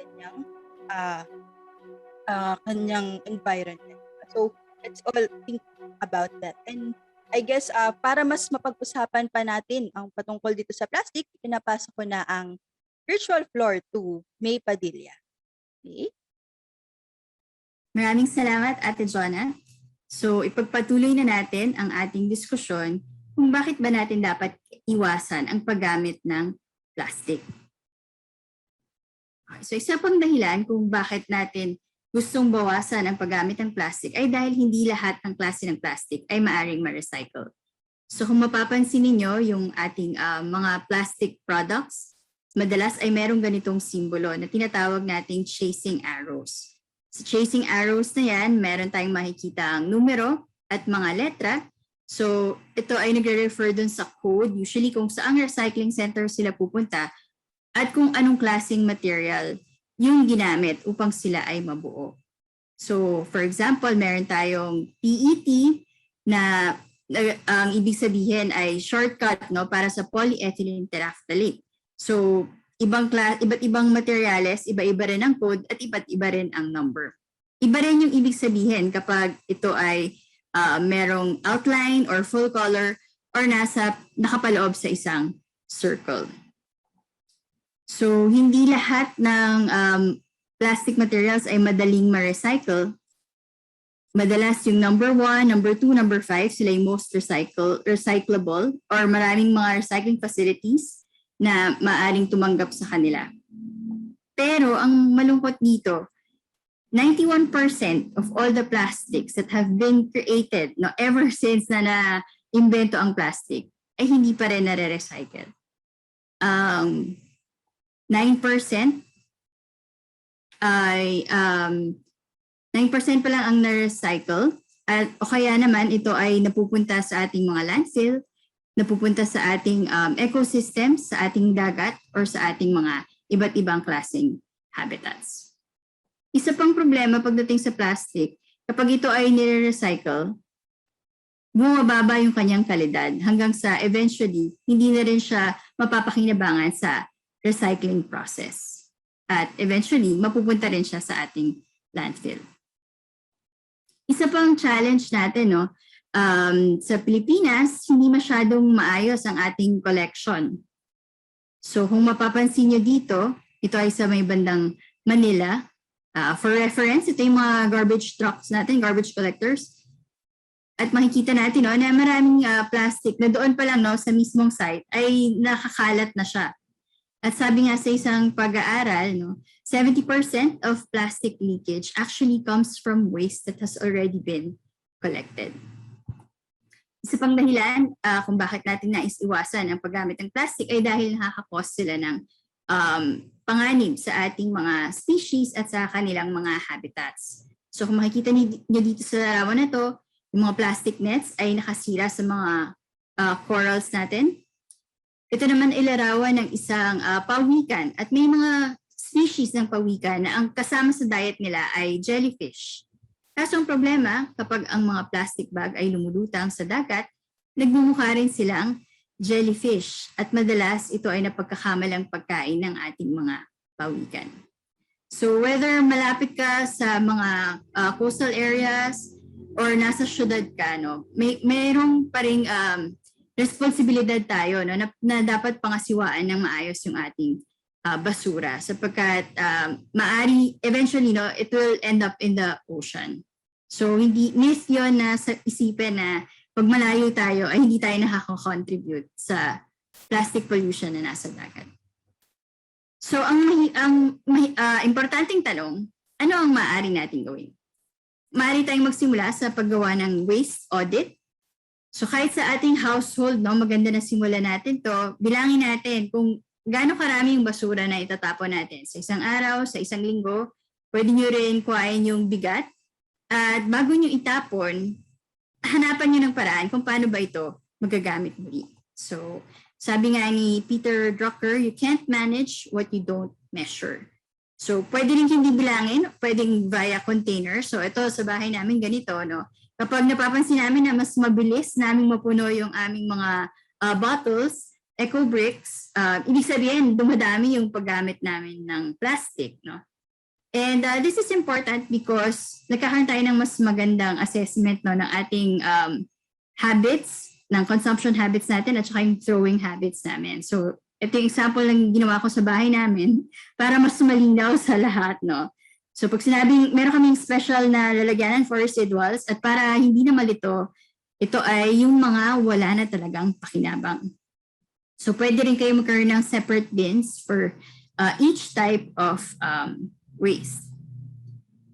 kanyang environment. So, let's all think about that. And I guess para mas mapag-usapan pa natin ang patungkol dito sa plastic, pinapasok ko na ang virtual floor to Maye Padilla. Okay? Maraming salamat, Ate Jonna. So, ipagpatuloy na natin ang ating diskusyon kung bakit ba natin dapat iwasan ang paggamit ng plastic. Okay, so, isa pang dahilan kung bakit natin gustong bawasan ang paggamit ng plastic ay dahil hindi lahat ng klase ng plastic ay maaring ma-recycle. So kung mapapansin ninyo yung ating mga plastic products, madalas ay merong ganitong simbolo na tinatawag nating chasing arrows. Sa chasing arrows na yan, meron tayong makikita ang numero at mga letra. So ito ay nagre-refer dun sa code, usually kung saang recycling center sila pupunta at kung anong klaseng material yung ginamit upang sila ay mabuo. So, for example, meron tayong PET na ang ibig sabihin ay shortcut para sa polyethylene terephthalate. So, iba't ibang materyales, iba-iba rin ang code at iba't iba rin ang number. Iba rin yung ibig sabihin kapag ito ay merong outline or full color or nakapaloob sa isang circle. So, hindi lahat ng plastic materials ay madaling ma-recycle. Madalas yung number 1, number 2, number 5, sila yung most recyclable or maraming mga recycling facilities na maaring tumanggap sa kanila. Pero ang malungkot dito, 91% of all the plastics that have been created ever since na na-invento ang plastic ay hindi pa rin nare-recycle. 9% ay 9% pa lang ang na-recycle at o kaya naman ito ay napupunta sa ating mga landfill, napupunta sa ating ecosystem, sa ating dagat or sa ating mga iba't ibang klaseng habitats. Isa pang problema pagdating sa plastic, kapag ito ay nire-recycle, bumababa yung kanyang kalidad hanggang sa eventually hindi na rin siya mapapakinabangan sa recycling process. At eventually, mapupunta rin siya sa ating landfill. Isa pang challenge natin, sa Pilipinas, hindi masyadong maayos ang ating collection. So kung mapapansin nyo dito, ito ay sa may bandang Manila. For reference, ito yung mga garbage trucks natin, garbage collectors. At makikita natin na maraming plastic na doon pa lang sa mismong site ay nakakalat na siya. At sabi nga sa isang pag-aaral, 70% of plastic leakage actually comes from waste that has already been collected. Isa pang dahilan kung bakit natin nais iwasan ang paggamit ng plastic ay dahil nakaka-cause sila ng panganib sa ating mga species at sa kanilang mga habitats. So kung makikita niyo dito sa larawan na to, yung mga plastic nets ay nakasira sa mga corals natin. Ito naman ay larawan ng isang pawikan at may mga species ng pawikan na ang kasama sa diet nila ay jellyfish. Kaso ang problema, kapag ang mga plastic bag ay lumulutang sa dagat, nagmumukha rin silang jellyfish at madalas ito ay napagkakamalang pagkain ng ating mga pawikan. So whether malapit ka sa mga coastal areas or nasa syudad ka, mayroong pa ring responsibilidad tayo na dapat pangasiwaan ng maayos yung ating basura sapagkat maari eventually it will end up in the ocean. So hindi myth yun na isipin na pag malayo tayo ay hindi tayo nakaka-contribute sa plastic pollution na nasa dagat. So ang importanteng tanong, ano ang maaari nating gawin? Maaari tayong magsimula sa paggawa ng waste audit. So kahit sa ating household, maganda na simulan natin to, bilangin natin kung gaano karami yung basura na itatapon natin. Sa isang araw, sa isang linggo, pwede nyo rin kuhain yung bigat. At bago nyo itapon, hanapan nyo ng paraan kung paano ba ito magagamit muli. So sabi nga ni Peter Drucker, you can't manage what you don't measure. So pwede rin hindi bilangin, pwedeng via container. So ito sa bahay namin ganito, kapag napapansin namin na mas mabilis namin mapuno yung aming mga bottles, eco bricks, ibig sabihin dumadami yung paggamit namin ng plastic. And this is important because nagkakaroon tayo ng mas magandang assessment ng ating habits, ng consumption habits natin at saka yung throwing habits namin. So ito yung example ng ginawa ko sa bahay namin para mas malinaw sa lahat. So pag sinabing meron kaming special na lalagyanan for residuals at para hindi na malito, ito ay yung mga wala na talagang pakinabang. So pwede rin kayo magkaroon ng separate bins for each type of waste.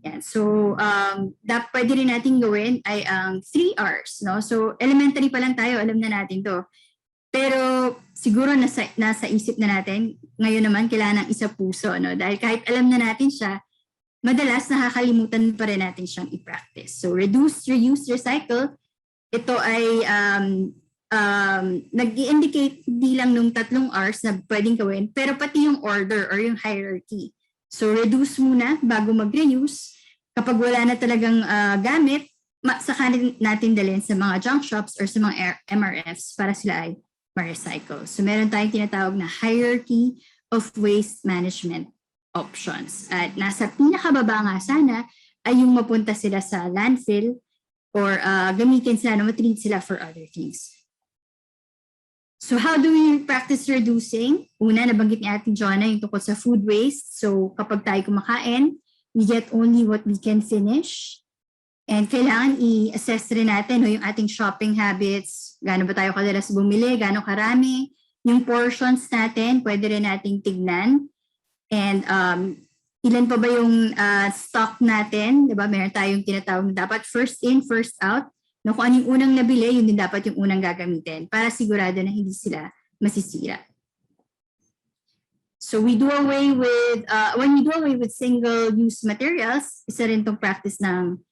Yan. So pwede rin natin gawin ay ang 3 R's. So elementary pa lang tayo, alam na natin to. Pero siguro nasa isip na natin, ngayon naman kailangan ng isa puso. Dahil kahit alam na natin siya, madalas nakakalimutan pa rin natin siyang i-practice. So reduce, reuse, recycle, ito ay nag-i-indicate hindi lang nung 3 R's na pwedeng gawin, pero pati yung order or yung hierarchy. So reduce muna bago mag-reuse. Kapag wala na talagang gamit, saka natin dalhin sa mga junk shops or sa mga MRFs para sila ay ma-recycle. So meron tayong tinatawag na hierarchy of waste management options. At nasa pinakababa nga sana ay yung mapunta sila sa landfill or gamitin sila, matreat sila for other things. So how do we practice reducing? Una, nabanggit ni Ate Jonna yung tungkol sa food waste. So kapag tayo kumakain, we get only what we can finish. And kailangan i-assess rin natin yung ating shopping habits. Gaano ba tayo kadalas bumili? Gaano karami? Yung portions natin, pwede rin nating tignan. And ilan pa ba yung stock natin? Diba? Meron tayong tinatawag na dapat first in, first out. No, kung anong unang nabili, yun din dapat yung unang gagamitin para sigurado na hindi sila masisira. So we do away with, when we do away with single-use materials, isa rin itong practice ng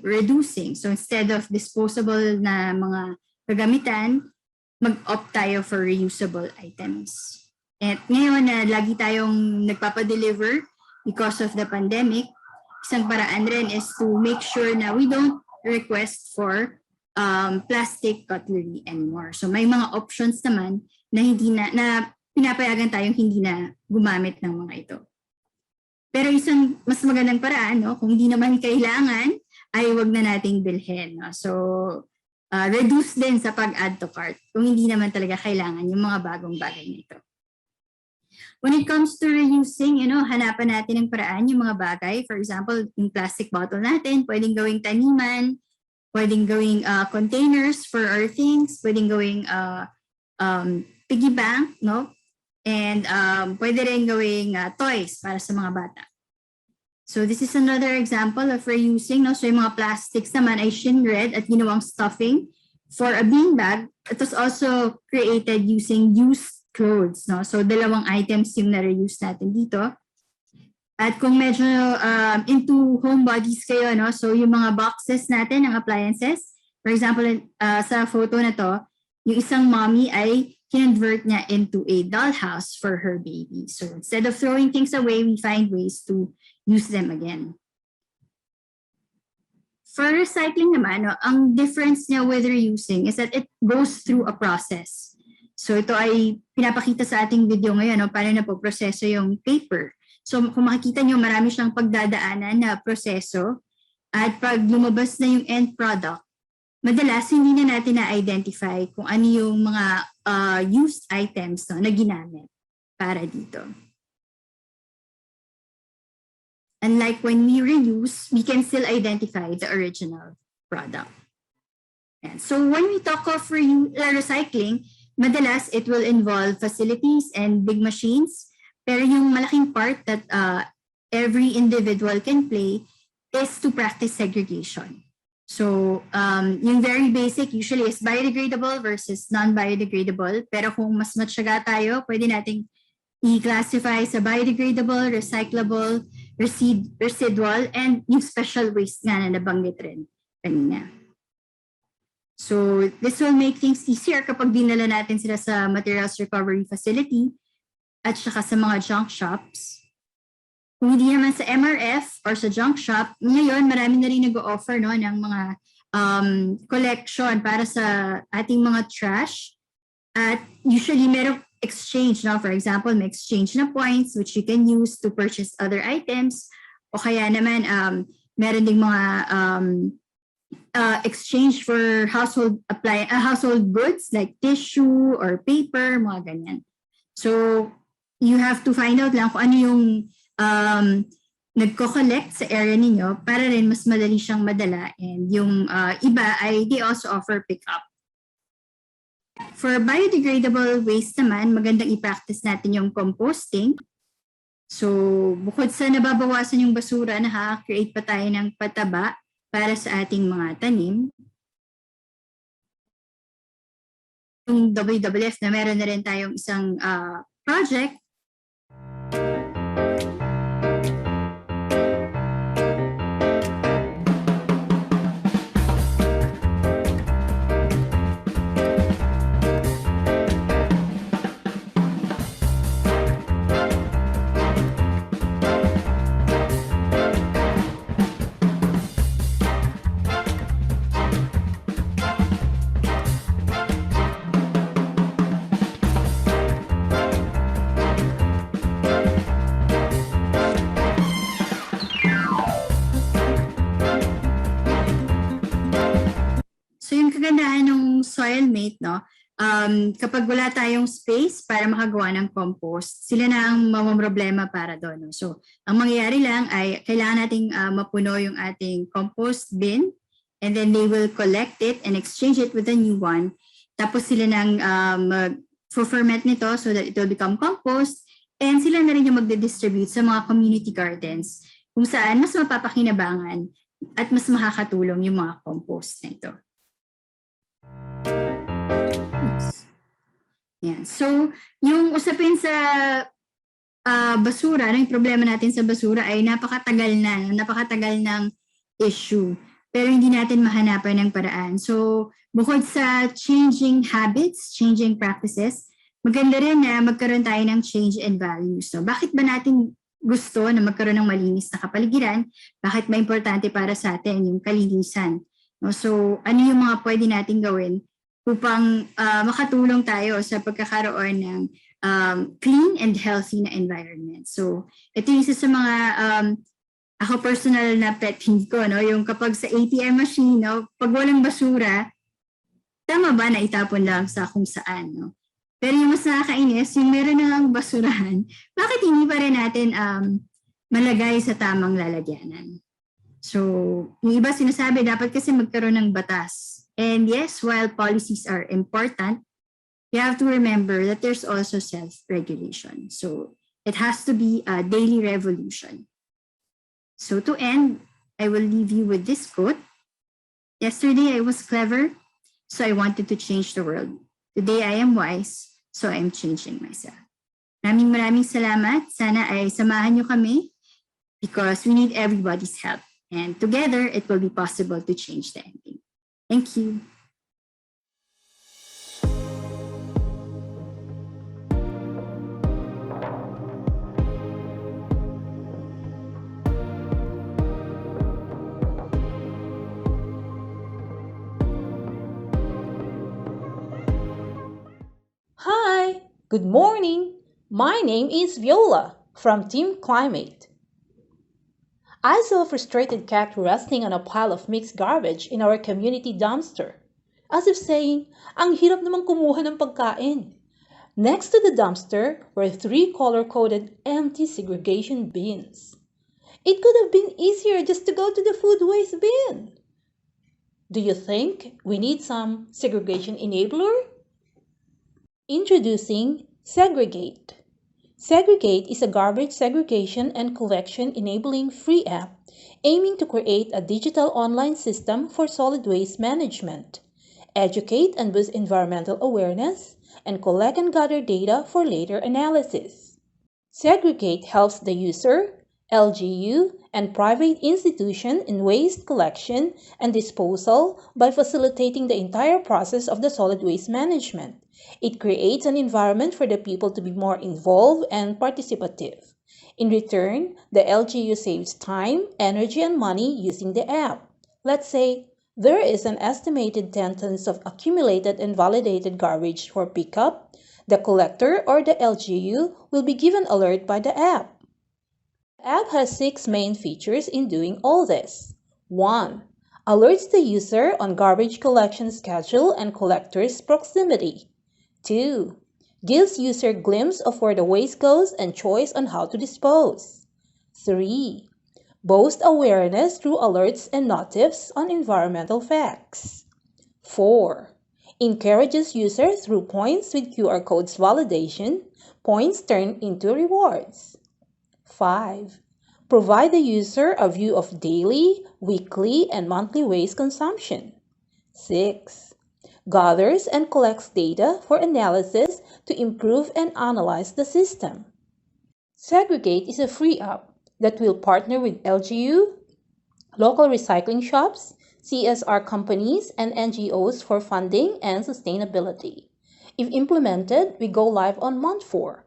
reducing. So instead of disposable na mga kagamitan, mag-opt tayo for reusable items. At ngayon na lagi tayong nagpapadeliver because of the pandemic, isang paraan rin is to make sure na we don't request for plastic cutlery anymore. So may mga options naman na hindi na pinapayagan tayong hindi na gumamit ng mga ito. Pero isang mas magandang paraan, no, kung hindi naman kailangan, ay wag na nating bilhin. No? So reduce din sa pag-add to cart kung hindi naman talaga kailangan yung mga bagong bagay nito. When it comes to reusing, hanapan natin ng paraan yung mga bagay. For example, yung plastic bottle natin, pwedeng gawing taniman, pwedeng gawing containers for our things, pwedeng gawing piggy bank, no? And pwede rin gawing toys para sa mga bata. So this is another example of reusing, no? So yung mga plastics naman ay shinred at ginawang stuffing for a beanbag. It was also created using used clothes, no? So dalawang items yung na-reuse natin dito. At kung medyo into homebodies kayo, no? So yung mga boxes natin ng appliances, for example, sa photo na to, yung isang mommy ay convert niya into a dollhouse for her baby. So instead of throwing things away, we find ways to use them again. For recycling naman, no, ang difference niya with reusing is that it goes through a process. So ito ay pinapakita sa ating video ngayon, no, paano na po proseso yung paper. So kung makikita nyo, marami siyang pagdadaanan na proseso at pag lumabas na yung end product, madalas hindi na natin na-identify kung ano yung mga used items, no, na ginamit para dito. Unlike when we reuse, we can still identify the original product. And so when we talk of recycling, madalas it will involve facilities and big machines, pero yung malaking part that every individual can play is to practice segregation. So yung very basic usually is biodegradable versus non-biodegradable, pero kung mas matyaga tayo, pwede nating i-classify sa biodegradable, recyclable, residual, and yung special waste nga na nabanggit rin kanina. So this will make things easier kapag dinala natin sila sa materials recovery facility at saka sa mga junk shops. Kung hindi naman sa MRF or sa junk shop, ngayon marami na rin nag-o-offer, no, ng mga collection para sa ating mga trash. At usually merong exchange, no? For example, may exchange na points which you can use to purchase other items. O kaya naman meron ding mga exchange for household goods like tissue or paper, mga ganyan. So you have to find out lang kung ano yung nagko-collect sa area ninyo para rin mas madali siyang madala, and yung iba ay they also offer pick-up. For biodegradable waste naman, magandang i-practice natin yung composting. So bukod sa nababawasan yung basura, nakaka-create pa tayo ng pataba para sa ating mga tanim. Yung WWF na meron na rin tayong isang project. Kagandahan ng soil mate, no? kapag wala tayong space para makagawa ng compost, sila na ang mamamroblema para doon. No? So, ang mangyayari lang ay kailangan nating mapuno yung ating compost bin, and then they will collect it and exchange it with a new one. Tapos sila nang mag-ferment nito so that it will become compost, and sila na rin yung magde-distribute sa mga community gardens kung saan mas mapapakinabangan at mas makakatulong yung mga compost na ito. Yan. So, yung usapin sa basura, yung problema natin sa basura ay napakatagal ng issue. Pero hindi natin mahanapan ng paraan. So, bukod sa changing habits, changing practices, maganda rin na magkaroon tayo ng change in values. So, bakit ba natin gusto na magkaroon ng malinis na kapaligiran? Bakit ba importante para sa atin yung kalinisan? So, ano yung mga pwede natin gawin upang makatulong tayo sa pagkakaroon ng clean and healthy na environment? So, ito yung isa sa mga ako personal na pet peeve ko, no? Yung kapag sa ATM machine, no? Pag walang basura, tama ba na itapon lang sa kung saan, no? Pero yung mas nakakainis, yung meron na lang basurahan, bakit hindi pa rin natin malagay sa tamang lalagyanan? So, yung iba sinasabi, dapat kasi magkaroon ng batas. And yes, while policies are important, you have to remember that there's also self-regulation. So, it has to be a daily revolution. So, to end, I will leave you with this quote. Yesterday, I was clever, so I wanted to change the world. Today, I am wise, so I am changing myself. Maraming salamat. Sana ay samahan niyo kami because we need everybody's help. And together, it will be possible to change the ending. Thank you. Hi, good morning. My name is Viola from Team Climate. I saw a frustrated cat resting on a pile of mixed garbage in our community dumpster, as if saying, ang hirap naman kumuha ng pagkain. Next to the dumpster were 3 color-coded empty segregation bins. It could have been easier just to go to the food waste bin. Do you think we need some segregation enabler? Introducing Segregate. Segregate is a garbage segregation and collection enabling free app aiming to create a digital online system for solid waste management, educate and boost environmental awareness, and collect and gather data for later analysis. Segregate helps the user, LGU, and private institution in waste collection and disposal by facilitating the entire process of the solid waste management. It creates an environment for the people to be more involved and participative. In return, the LGU saves time, energy, and money using the app. Let's say there is an estimated 10 tons of accumulated and validated garbage for pickup. The collector or the LGU will be given alert by the app. The app has 6 main features in doing all this. 1. Alerts the user on garbage collection schedule and collector's proximity. 2. Gives user glimpse of where the waste goes and choice on how to dispose. 3. Boasts awareness through alerts and notifs on environmental facts. 4. Encourages users through points with QR codes validation, points turned into rewards. 5. Provide the user a view of daily, weekly, and monthly waste consumption. 6. Gathers and collects data for analysis to improve and analyze the system. Segregate is a free app that will partner with LGU, local recycling shops, CSR companies, and NGOs for funding and sustainability. If implemented, we go live on month 4.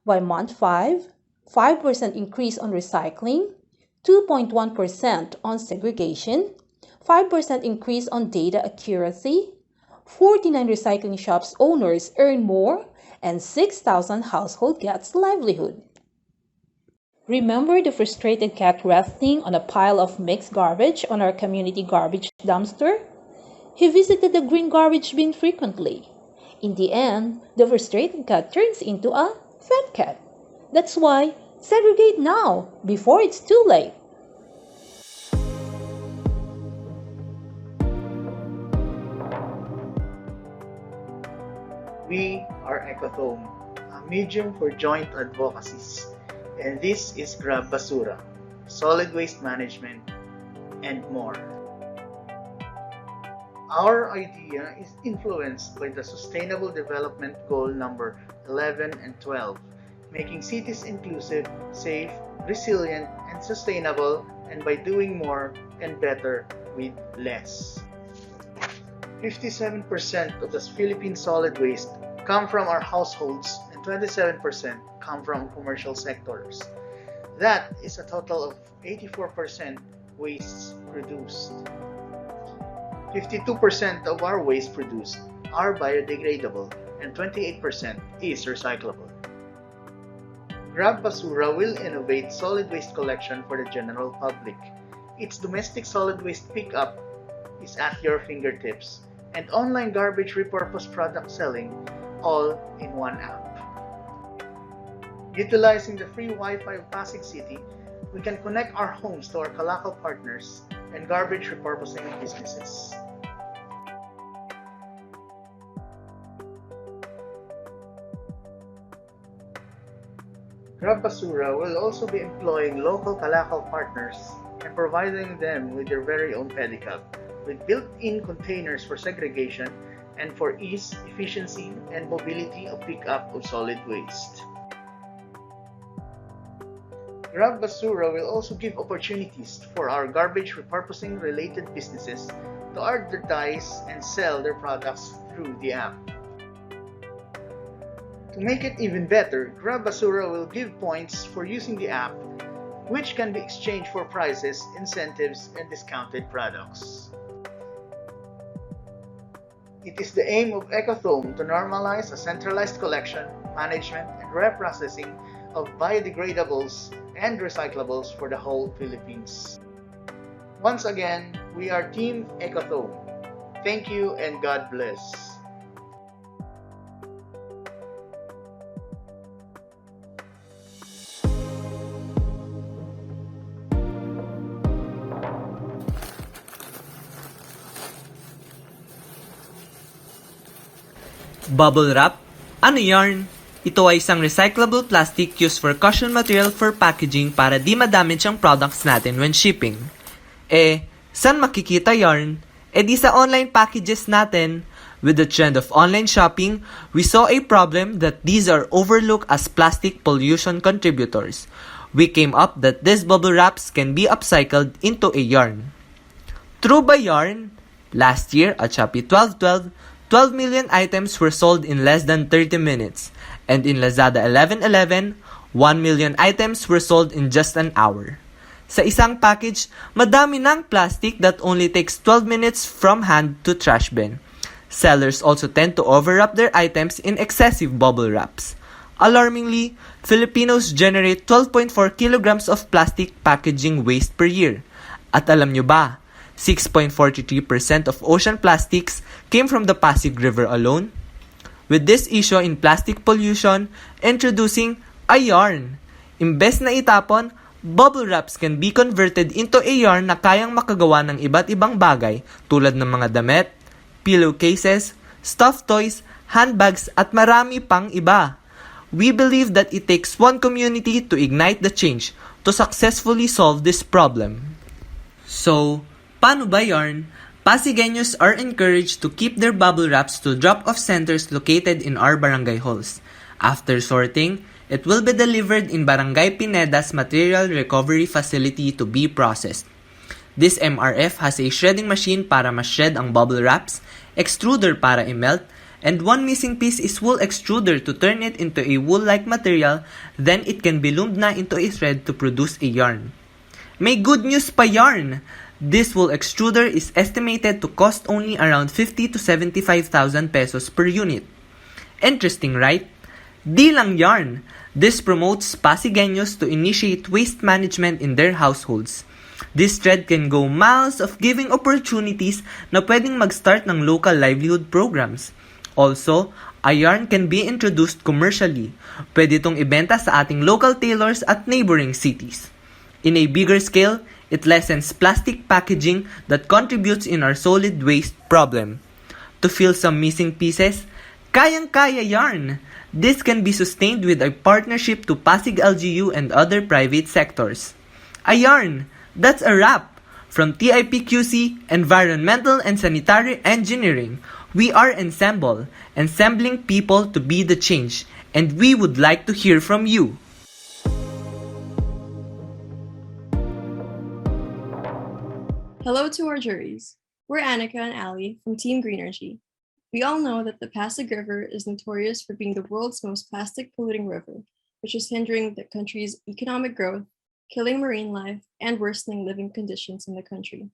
By month 5, 5% increase on recycling, 2.1% on segregation, 5% increase on data accuracy, 49 recycling shops owners earn more, and 6,000 household gets livelihood. Remember the frustrated cat resting on a pile of mixed garbage on our community garbage dumpster? He visited the green garbage bin frequently. In the end, the frustrated cat turns into a fat cat. That's why, segregate now, before it's too late. We are Ecotome, a medium for joint advocacies, and this is Grab Basura, solid waste management, and more. Our idea is influenced by the Sustainable Development Goal number 11 and 12, making cities inclusive, safe, resilient, and sustainable, and by doing more and better with less. 57% of the Philippine solid waste come from our households and 27% come from commercial sectors. That is a total of 84% wastes produced. 52% of our waste produced are biodegradable and 28% is recyclable. Grab Basura will innovate solid waste collection for the general public. Its domestic solid waste pickup is at your fingertips, and online garbage repurposed product selling all in one app. Utilizing the free Wi-Fi of Pasig City, we can connect our homes to our Kalakaw partners and garbage repurposing businesses. Grab Basura will also be employing local Kalakaw partners and providing them with their very own pedicab, with built-in containers for segregation and for ease, efficiency, and mobility of pickup of solid waste. Grab Basura will also give opportunities for our garbage repurposing related businesses to advertise and sell their products through the app. To make it even better, Grab Basura will give points for using the app, which can be exchanged for prizes, incentives, and discounted products. It is the aim of Ecotome to normalize a centralized collection, management, and reprocessing of biodegradables and recyclables for the whole Philippines. Once again, we are Team Ecotome. Thank you and God bless. Bubble wrap? Ano yarn? Ito ay isang recyclable plastic used for cushion material for packaging para di madamage ang products natin when shipping. Saan makikita yarn? Di sa online packages natin. With the trend of online shopping, we saw a problem that these are overlooked as plastic pollution contributors. We came up that these bubble wraps can be upcycled into a yarn. True ba yarn? Last year at Shopee 12/12, 12 million items were sold in less than 30 minutes, and in Lazada 11/11, 1 million items were sold in just an hour. Sa isang package, madami ng plastic that only takes 12 minutes from hand to trash bin. Sellers also tend to overwrap their items in excessive bubble wraps. Alarmingly, Filipinos generate 12.4 kilograms of plastic packaging waste per year. At alam nyo ba, 6.43% of ocean plastics came from the Pasig River alone. With this issue in plastic pollution, introducing a yarn. Imbes na itapon, bubble wraps can be converted into a yarn na kayang makagawa ng iba't ibang bagay tulad ng mga damit, pillowcases, stuffed toys, handbags at marami pang iba. We believe that it takes one community to ignite the change to successfully solve this problem. So, paano ba yarn? Pasigueños are encouraged to keep their bubble wraps to drop-off centers located in our barangay halls. After sorting, it will be delivered in Barangay Pineda's Material Recovery Facility to be processed. This MRF has a shredding machine para ma-shred ang bubble wraps, extruder para i-melt, and one missing piece is wool extruder to turn it into a wool-like material, then it can be loomed na into a thread to produce a yarn. May good news pa yarn! This wool extruder is estimated to cost only around 50 to 75,000 pesos per unit. Interesting, right? Di lang yarn! This promotes Pasigueños to initiate waste management in their households. This thread can go miles of giving opportunities na pwedeng mag-start ng local livelihood programs. Also, a yarn can be introduced commercially. Pwede itong ibenta sa ating local tailors at neighboring cities. In a bigger scale, it lessens plastic packaging that contributes in our solid waste problem. To fill some missing pieces, kayang-kaya yarn! This can be sustained with a partnership to Pasig LGU and other private sectors. A yarn! That's a wrap! From TIPQC, Environmental and Sanitary Engineering, we are Ensemble, ensembling people to be the change, and we would like to hear from you. Hello to our juries. We're Annika and Ali from Team Greenergy. We all know that the Pasig River is notorious for being the world's most plastic-polluting river, which is hindering the country's economic growth, killing marine life, and worsening living conditions in the country.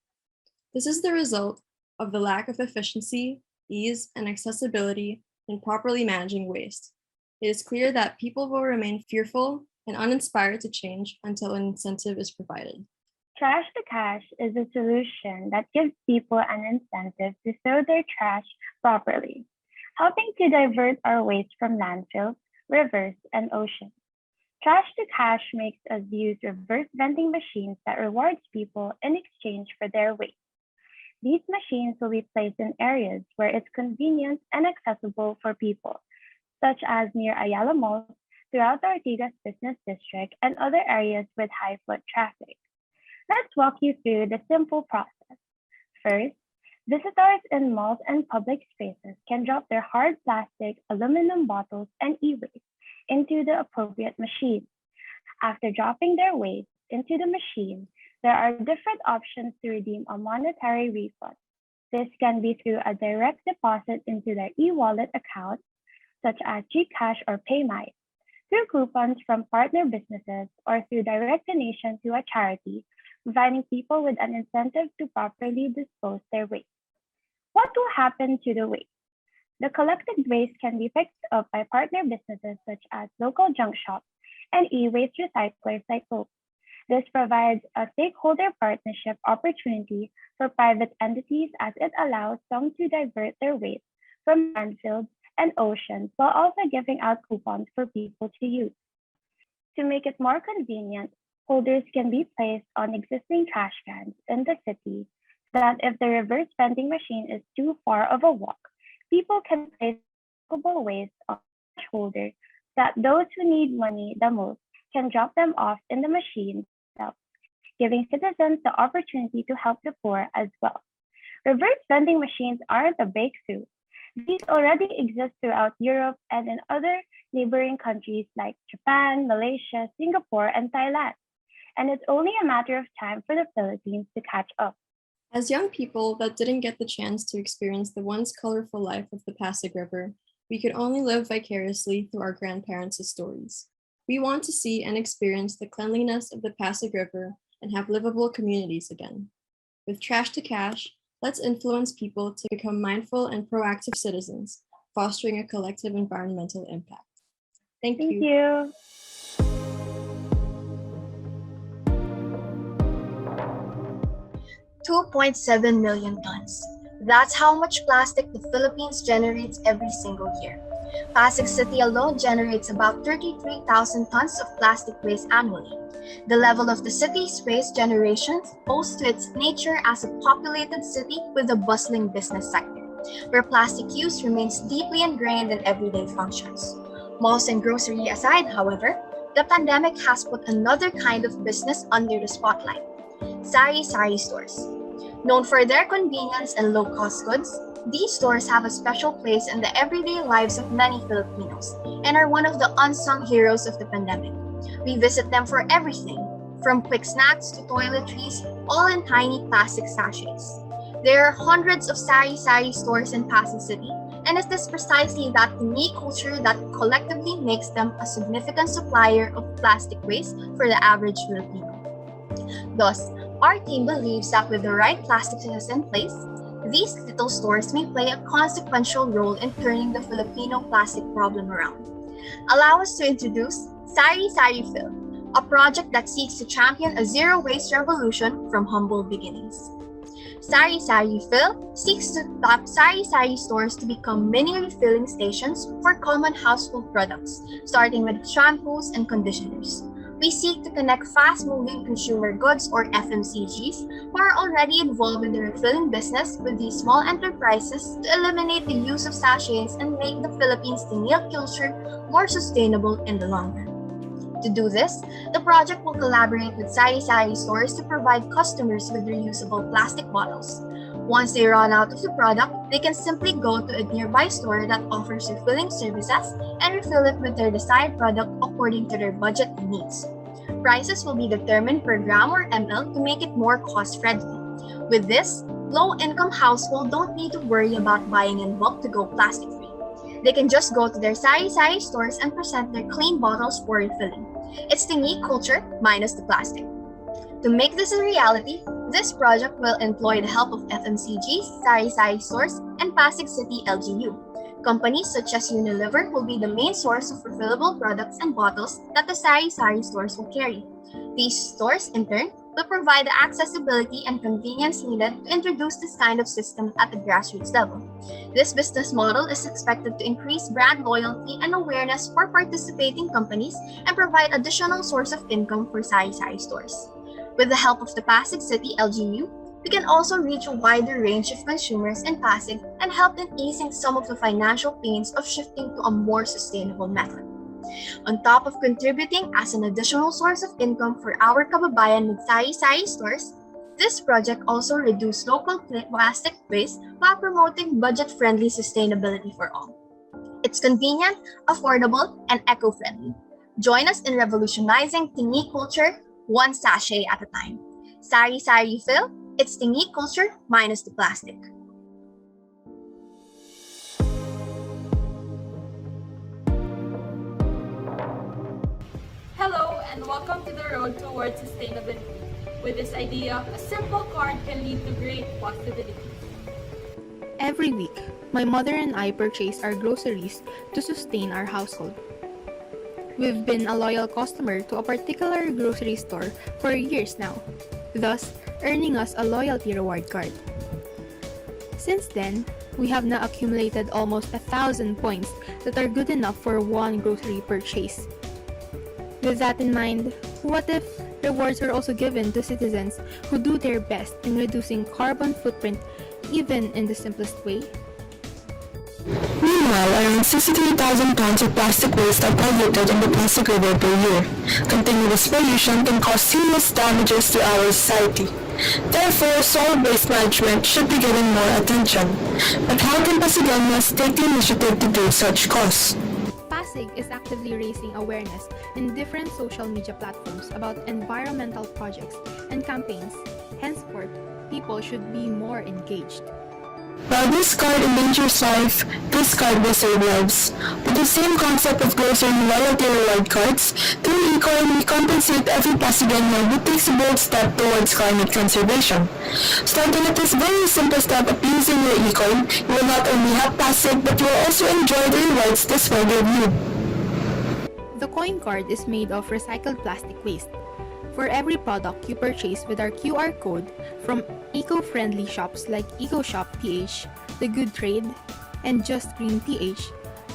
This is the result of the lack of efficiency, ease, and accessibility in properly managing waste. It is clear that people will remain fearful and uninspired to change until an incentive is provided. Trash to Cash is a solution that gives people an incentive to throw their trash properly, helping to divert our waste from landfills, rivers, and oceans. Trash to Cash makes us use reverse vending machines that rewards people in exchange for their waste. These machines will be placed in areas where it's convenient and accessible for people, such as near Ayala Mall, throughout the Ortigas Business District, and other areas with high foot traffic. Let's walk you through the simple process. First, visitors in malls and public spaces can drop their hard plastic, aluminum bottles, and e-waste into the appropriate machine. After dropping their waste into the machine, there are different options to redeem a monetary refund. This can be through a direct deposit into their e-wallet account, such as GCash or PayMaya, through coupons from partner businesses, or through direct donation to a charity, providing people with an incentive to properly dispose their waste. What will happen to the waste? The collected waste can be picked up by partner businesses such as local junk shops and e-waste recyclers like Coke. This provides a stakeholder partnership opportunity for private entities as it allows some to divert their waste from landfills and oceans while also giving out coupons for people to use. To make it more convenient, holders can be placed on existing trash cans in the city so that if the reverse vending machine is too far of a walk, people can place recyclable waste on the trash holder so that those who need money the most can drop them off in the machine itself, giving citizens the opportunity to help the poor as well. Reverse vending machines aren't a breakthrough. These already exist throughout Europe and in other neighboring countries like Japan, Malaysia, Singapore, and Thailand. And it's only a matter of time for the Philippines to catch up. As young people that didn't get the chance to experience the once colorful life of the Pasig River, we could only live vicariously through our grandparents' stories. We want to see and experience the cleanliness of the Pasig River and have livable communities again. With Trash to Cash, let's influence people to become mindful and proactive citizens, fostering a collective environmental impact. Thank you. 2.7 million tons. That's how much plastic the Philippines generates every single year. Pasig City alone generates about 33,000 tons of plastic waste annually. The level of the city's waste generation owes to its nature as a populated city with a bustling business sector, where plastic use remains deeply ingrained in everyday functions. Malls and grocery aside, however, the pandemic has put another kind of business under the spotlight: sari-sari stores. Known for their convenience and low-cost goods, these stores have a special place in the everyday lives of many Filipinos and are one of the unsung heroes of the pandemic. We visit them for everything, from quick snacks to toiletries, all in tiny plastic sachets. There are hundreds of sari-sari stores in Pasig City, and it is precisely that unique culture that collectively makes them a significant supplier of plastic waste for the average Filipino. Thus, our team believes that with the right plastic systems in place, these little stores may play a consequential role in turning the Filipino plastic problem around. Allow us to introduce Sari Sari Fill, a project that seeks to champion a zero-waste revolution from humble beginnings. Sari-Sari Fill seeks to tap sari-sari stores to become mini refilling stations for common household products, starting with shampoos and conditioners. We seek to connect fast-moving consumer goods or FMCGs who are already involved in the refilling business with these small enterprises to eliminate the use of sachets and make the Philippines tinil culture more sustainable in the long run. To do this, the project will collaborate with sari-sari stores to provide customers with reusable plastic bottles. Once they run out of the product, they can simply go to a nearby store that offers refilling services and refill it with their desired product according to their budget and needs. Prices will be determined per gram or ml to make it more cost-friendly. With this, low-income households don't need to worry about buying in bulk to go plastic-free. They can just go to their sari-sari stores and present their clean bottles for refilling. It's the neat culture minus the plastic. To make this a reality, this project will employ the help of FMCGs, sari-sari stores, and Pasig City LGU. Companies such as Unilever will be the main source of refillable products and bottles that the sari-sari stores will carry. These stores, in turn, will provide the accessibility and convenience needed to introduce this kind of system at the grassroots level. This business model is expected to increase brand loyalty and awareness for participating companies and provide additional source of income for sari-sari stores. With the help of the Pasig City LGU, we can also reach a wider range of consumers in Pasig and help in easing some of the financial pains of shifting to a more sustainable method. On top of contributing as an additional source of income for our kababayan with sari-sari stores, this project also reduces local plastic waste while promoting budget-friendly sustainability for all. It's convenient, affordable, and eco-friendly. Join us in revolutionizing tingi culture one sachet at a time. Sari-Sari Fill, it's tingi culture minus the plastic. Hello and welcome to the road towards sustainability. With this idea, a simple card can lead to great possibilities. Every week, my mother and I purchase our groceries to sustain our household. We've been a loyal customer to a particular grocery store for years now, thus earning us a loyalty reward card. Since then, we have now accumulated almost 1,000 points that are good enough for one grocery purchase. With that in mind, what if rewards are also given to citizens who do their best in reducing carbon footprint even in the simplest way? Meanwhile, around 63,000 tons of plastic waste are polluted in the Pasig River per year. Continuous pollution can cause serious damages to our society. Therefore, solid waste management should be given more attention. But how can Pasigeños take the initiative to do such cause? Pasig is actively raising awareness in different social media platforms about environmental projects and campaigns. Henceforth, people should be more engaged. While this card endangers life, this card will save lives. With the same concept of grocery loyalty reward cards, through eCoin we compensate every Pasigueño who takes a bold step towards climate conservation. Starting at this very simple step of using your eCoin, you will not only help Pasig, but you will also enjoy the rewards this will give you. The coin card is made of recycled plastic waste. For every product you purchase with our QR code from eco-friendly shops like EcoShop.PH, The Good Trade, and Just Green PH,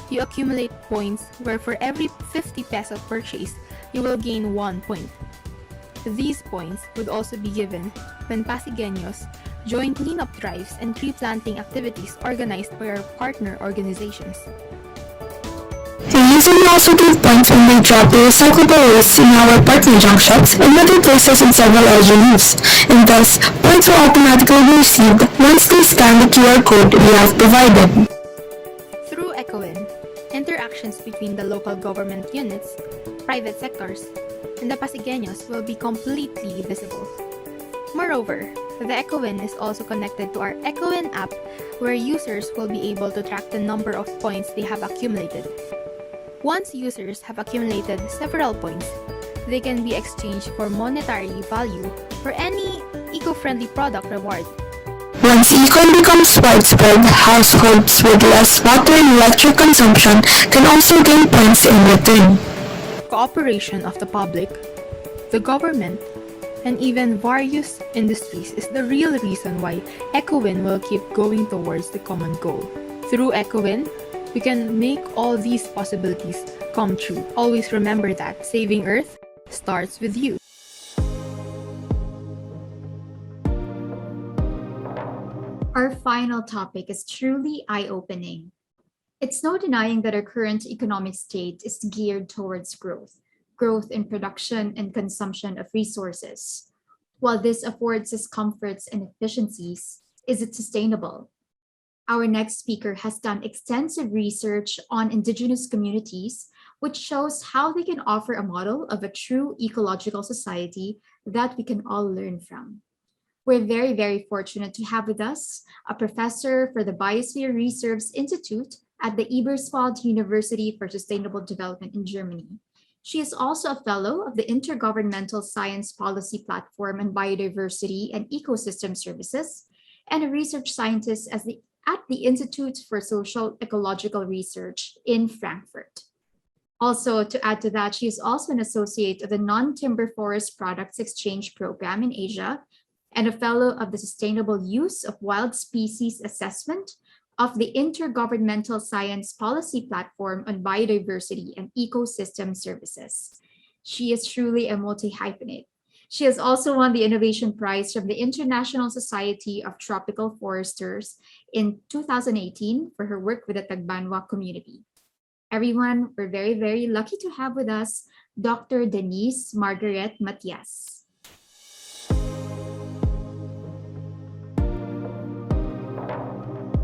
you accumulate points where for every 50 peso purchase, you will gain 1 point. These points would also be given when Pasigueños join cleanup drives and tree planting activities organized by our partner organizations. The user will also give points when they drop the recyclable waste in our partner junk shops and other places in several LGUs, and thus, points will automatically be received once they scan the QR code we have provided. Through EcoWin, interactions between the local government units, private sectors, and the Pasigueños will be completely visible. Moreover, the EcoWin is also connected to our EcoWin app where users will be able to track the number of points they have accumulated. Once users have accumulated several points, they can be exchanged for monetary value for any eco-friendly product reward. Once eCoin becomes widespread, households with less water and electric consumption can also gain points in return. Cooperation of the public, the government, and even various industries is the real reason why EcoWin will keep going towards the common goal. Through EcoWin, we can make all these possibilities come true. Always remember that saving Earth starts with you. Our final topic is truly eye-opening. It's no denying that our current economic state is geared towards growth in production and consumption of resources. While this affords us comforts and efficiencies, is it sustainable? Our next speaker has done extensive research on indigenous communities, which shows how they can offer a model of a true ecological society that we can all learn from. We're very, very fortunate to have with us a professor for the Biosphere Reserves Institute at the Eberswalde University for Sustainable Development in Germany. She is also a fellow of the Intergovernmental Science Policy Platform on Biodiversity and Ecosystem Services, and a research scientist at the Institute for Social Ecological Research in Frankfurt. Also, to add to that, she is also an associate of the Non-Timber Forest Products Exchange Program in Asia and a fellow of the Sustainable Use of Wild Species Assessment of the Intergovernmental Science Policy Platform on Biodiversity and Ecosystem Services. She is truly a multi-hyphenate. She has also won the Innovation Prize from the International Society of Tropical Foresters in 2018 for her work with the Tagbanwa community. Everyone, we're very, very lucky to have with us Dr. Denise Margaret Matias.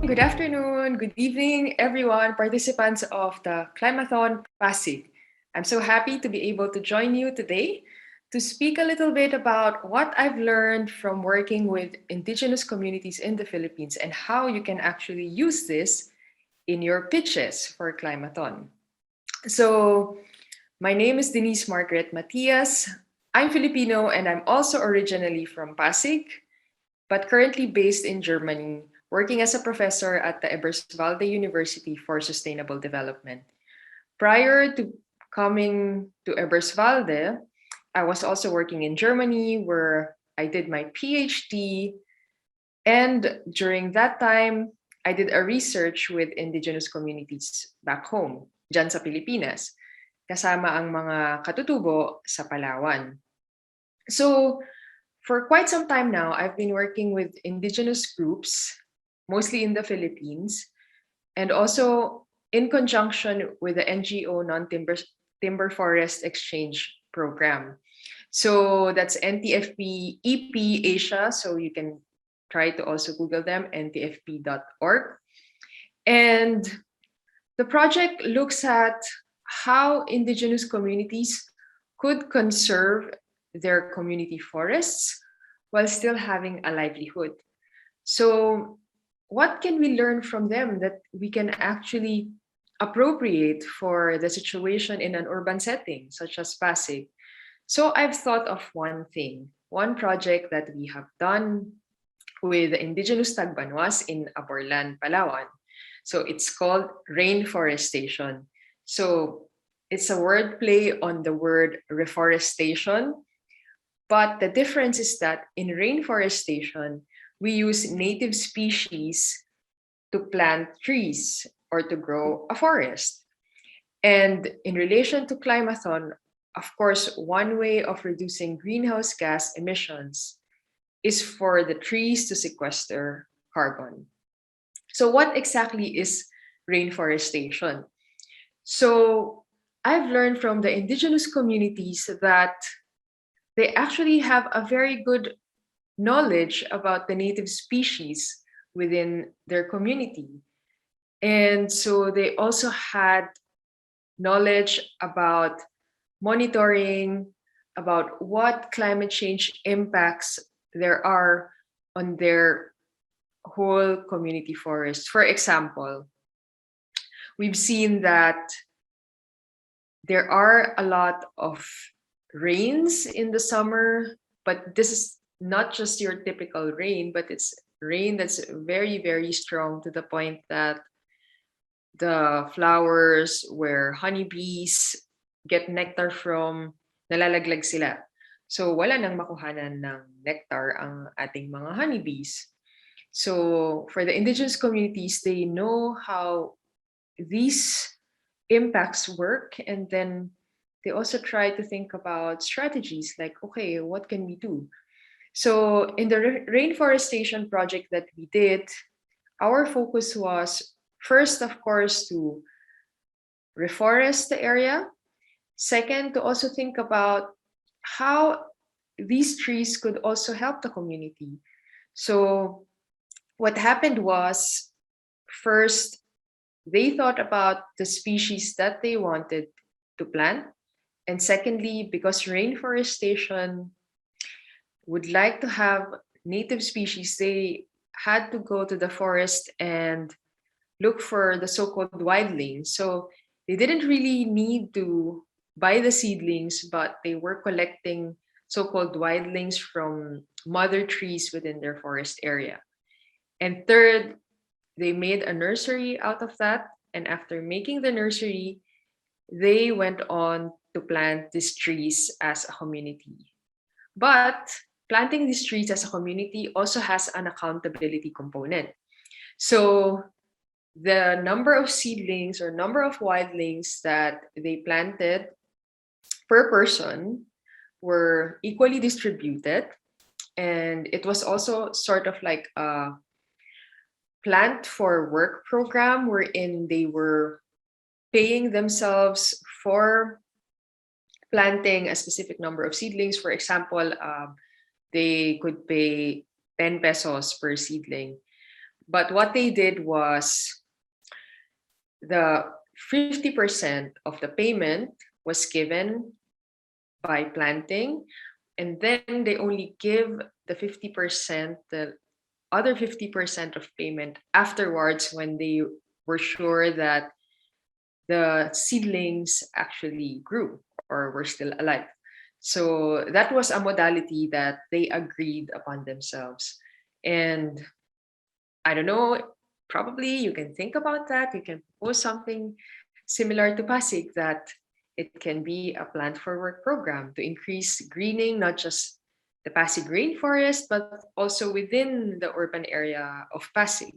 Good afternoon, good evening, everyone, participants of the Climathon Pasig. I'm so happy to be able to join you today to speak a little bit about what I've learned from working with indigenous communities in the Philippines and how you can actually use this in your pitches for Climathon. So, my name is Denise Margaret Matias. I'm Filipino and I'm also originally from Pasig, but currently based in Germany, working as a professor at the Eberswalde University for Sustainable Development. Prior to coming to Eberswalde, I was also working in Germany where I did my PhD. And during that time, I did a research with indigenous communities back home, dyan sa Pilipinas, kasama ang mga katutubo sa Palawan. So, for quite some time now, I've been working with indigenous groups, mostly in the Philippines, and also in conjunction with the NGO Non-Timber Forest Exchange Program. So that's NTFP EP Asia, so you can try to also Google them, ntfp.org. And the project looks at how indigenous communities could conserve their community forests while still having a livelihood. So what can we learn from them that we can actually appropriate for the situation in an urban setting, such as Pasig? So I've thought of one thing, one project that we have done with the indigenous Tagbanwas in Aborlan, Palawan. So it's called rainforestation. So it's a wordplay on the word reforestation, but the difference is that in rainforestation, we use native species to plant trees or to grow a forest. And in relation to Climathon, of course, one way of reducing greenhouse gas emissions is for the trees to sequester carbon. So what exactly is rainforestation? So I've learned from the indigenous communities that they actually have a very good knowledge about the native species within their community. And so they also had knowledge about monitoring, about what climate change impacts there are on their whole community forest. For example, we've seen that there are a lot of rains in the summer, but this is not just your typical rain, but it's rain that's very, very strong to the point that the flowers where honeybees get nectar from, nalalaglag sila. So wala nang makuhanan ng nectar ang ating mga honeybees. So for the indigenous communities, they know how these impacts work, and then they also try to think about strategies like, okay, what can we do? So in the rainforestation project that we did, our focus was first, of course, to reforest the area. Second, to also think about how these trees could also help the community. So what happened was, first, they thought about the species that they wanted to plant. And secondly, because rainforestation would like to have native species, they had to go to the forest and look for the so-called wildlings. So they didn't really need to buy the seedlings, but they were collecting so-called wildlings from mother trees within their forest area. And third, they made a nursery out of that. And after making the nursery, they went on to plant these trees as a community. But planting these trees as a community also has an accountability component. So the number of seedlings or number of wildlings that they planted per person were equally distributed. And it was also sort of like a plant for work program wherein they were paying themselves for planting a specific number of seedlings. For example, they could pay 10 pesos per seedling. But what they did was the 50% of the payment was given by planting, and then they only give the 50%, the other 50% of payment afterwards when they were sure that the seedlings actually grew or were still alive. So that was a modality that they agreed upon themselves. And I don't know, probably you can think about that. You can propose something similar to Pasig, that it can be a plant for work program to increase greening, not just the Pasig rainforest, but also within the urban area of Pasig.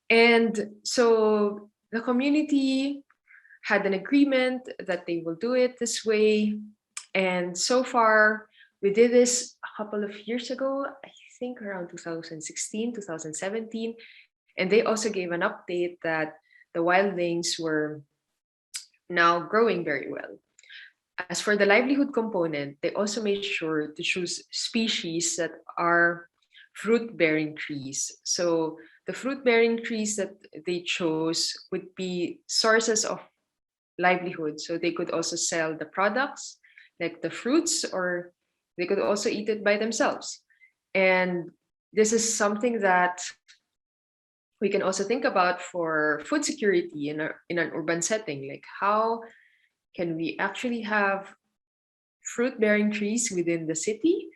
And so the community had an agreement that they will do it this way. And so far, we did this a couple of years ago, I think around 2016, 2017. And they also gave an update that the wildlings were now growing very well. As for the livelihood component, they also made sure to choose species that are fruit-bearing trees. So the fruit-bearing trees that they chose would be sources of livelihood. So they could also sell the products, like the fruits, or they could also eat it by themselves. And this is something that we can also think about for food security in an urban setting. Like, how can we actually have fruit-bearing trees within the city?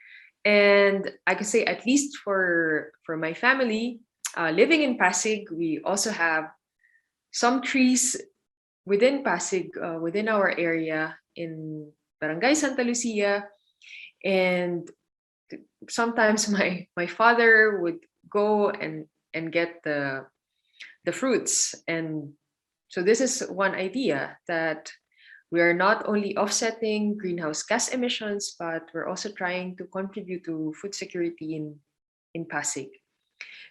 And I could say, at least for my family, living in Pasig, we also have some trees within Pasig, within our area in Barangay Santa Lucia. And sometimes my father would go and get the fruits. And so this is one idea, that we are not only offsetting greenhouse gas emissions, but we're also trying to contribute to food security in Pasig.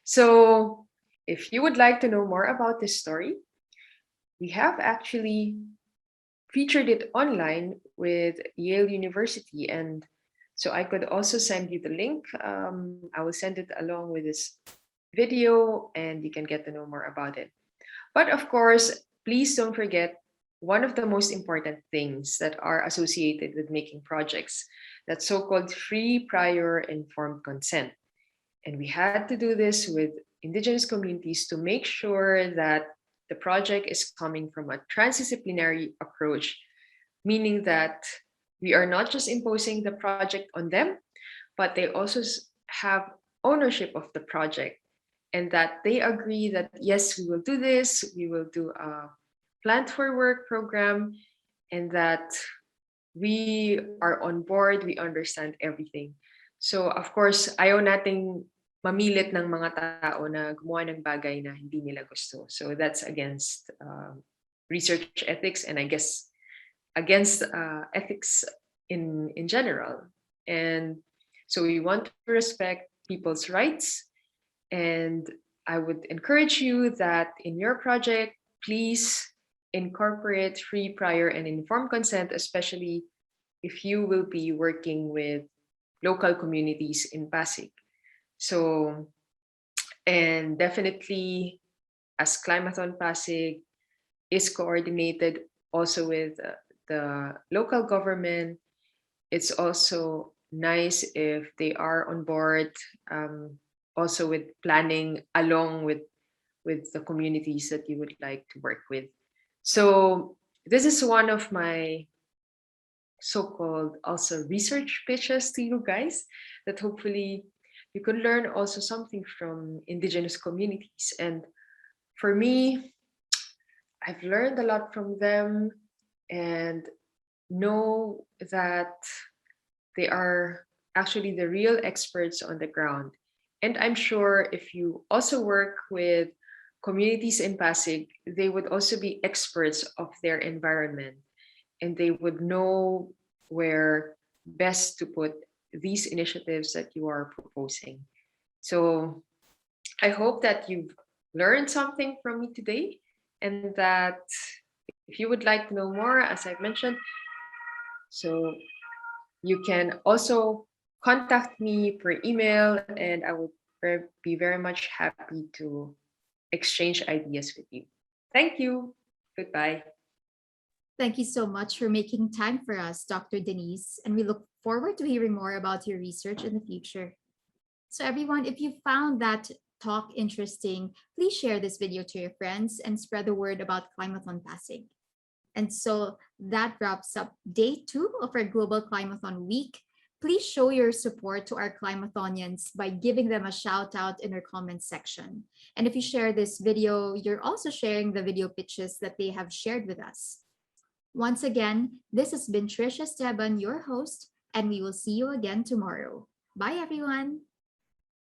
So if you would like to know more about this story, we have actually featured it online with Yale University. And so I could also send you the link. I will send it along with this video, and you can get to know more about it. But of course, please don't forget one of the most important things that are associated with making projects, that so-called free, prior, informed consent. And we had to do this with indigenous communities to make sure that the project is coming from a transdisciplinary approach, meaning that we are not just imposing the project on them, but they also have ownership of the project, and that they agree that, yes, we will do this, we will do a plant for work program, and that we are on board, we understand everything. So of course, ayaw nating mamilit ng mga tao na gumawa ng bagay na hindi nila gusto. So that's against research ethics, and I guess against ethics in general. And so we want to respect people's rights, and I would encourage you that in your project, please incorporate free, prior, and informed consent, especially if you will be working with local communities in Pasig. So, and definitely as Climathon Pasig is coordinated also with the local government, it's also nice if they are on board also with planning along with the communities that you would like to work with. So this is one of my so-called also research pitches to you guys, that hopefully you could learn also something from indigenous communities. And for me, I've learned a lot from them and know that they are actually the real experts on the ground. And I'm sure if you also work with communities in Pasig, they would also be experts of their environment, and they would know where best to put these initiatives that you are proposing. So I hope that you've learned something from me today, and that if you would like to know more, as I've mentioned, so you can also contact me per email, and I would be very much happy to exchange ideas with you. Thank you. Goodbye. Thank you so much for making time for us, Dr. Denise, and we look forward to hearing more about your research in the future. So everyone, if you found that talk interesting, please share this video to your friends and spread the word about Climathon Pasig. And so that wraps up day 2 of our Global Climathon Week. Please show your support to our Climathonians by giving them a shout out in our comments section. And if you share this video, you're also sharing the video pitches that they have shared with us. Once again, this has been Trisha Esteban, your host, and we will see you again tomorrow. Bye, everyone.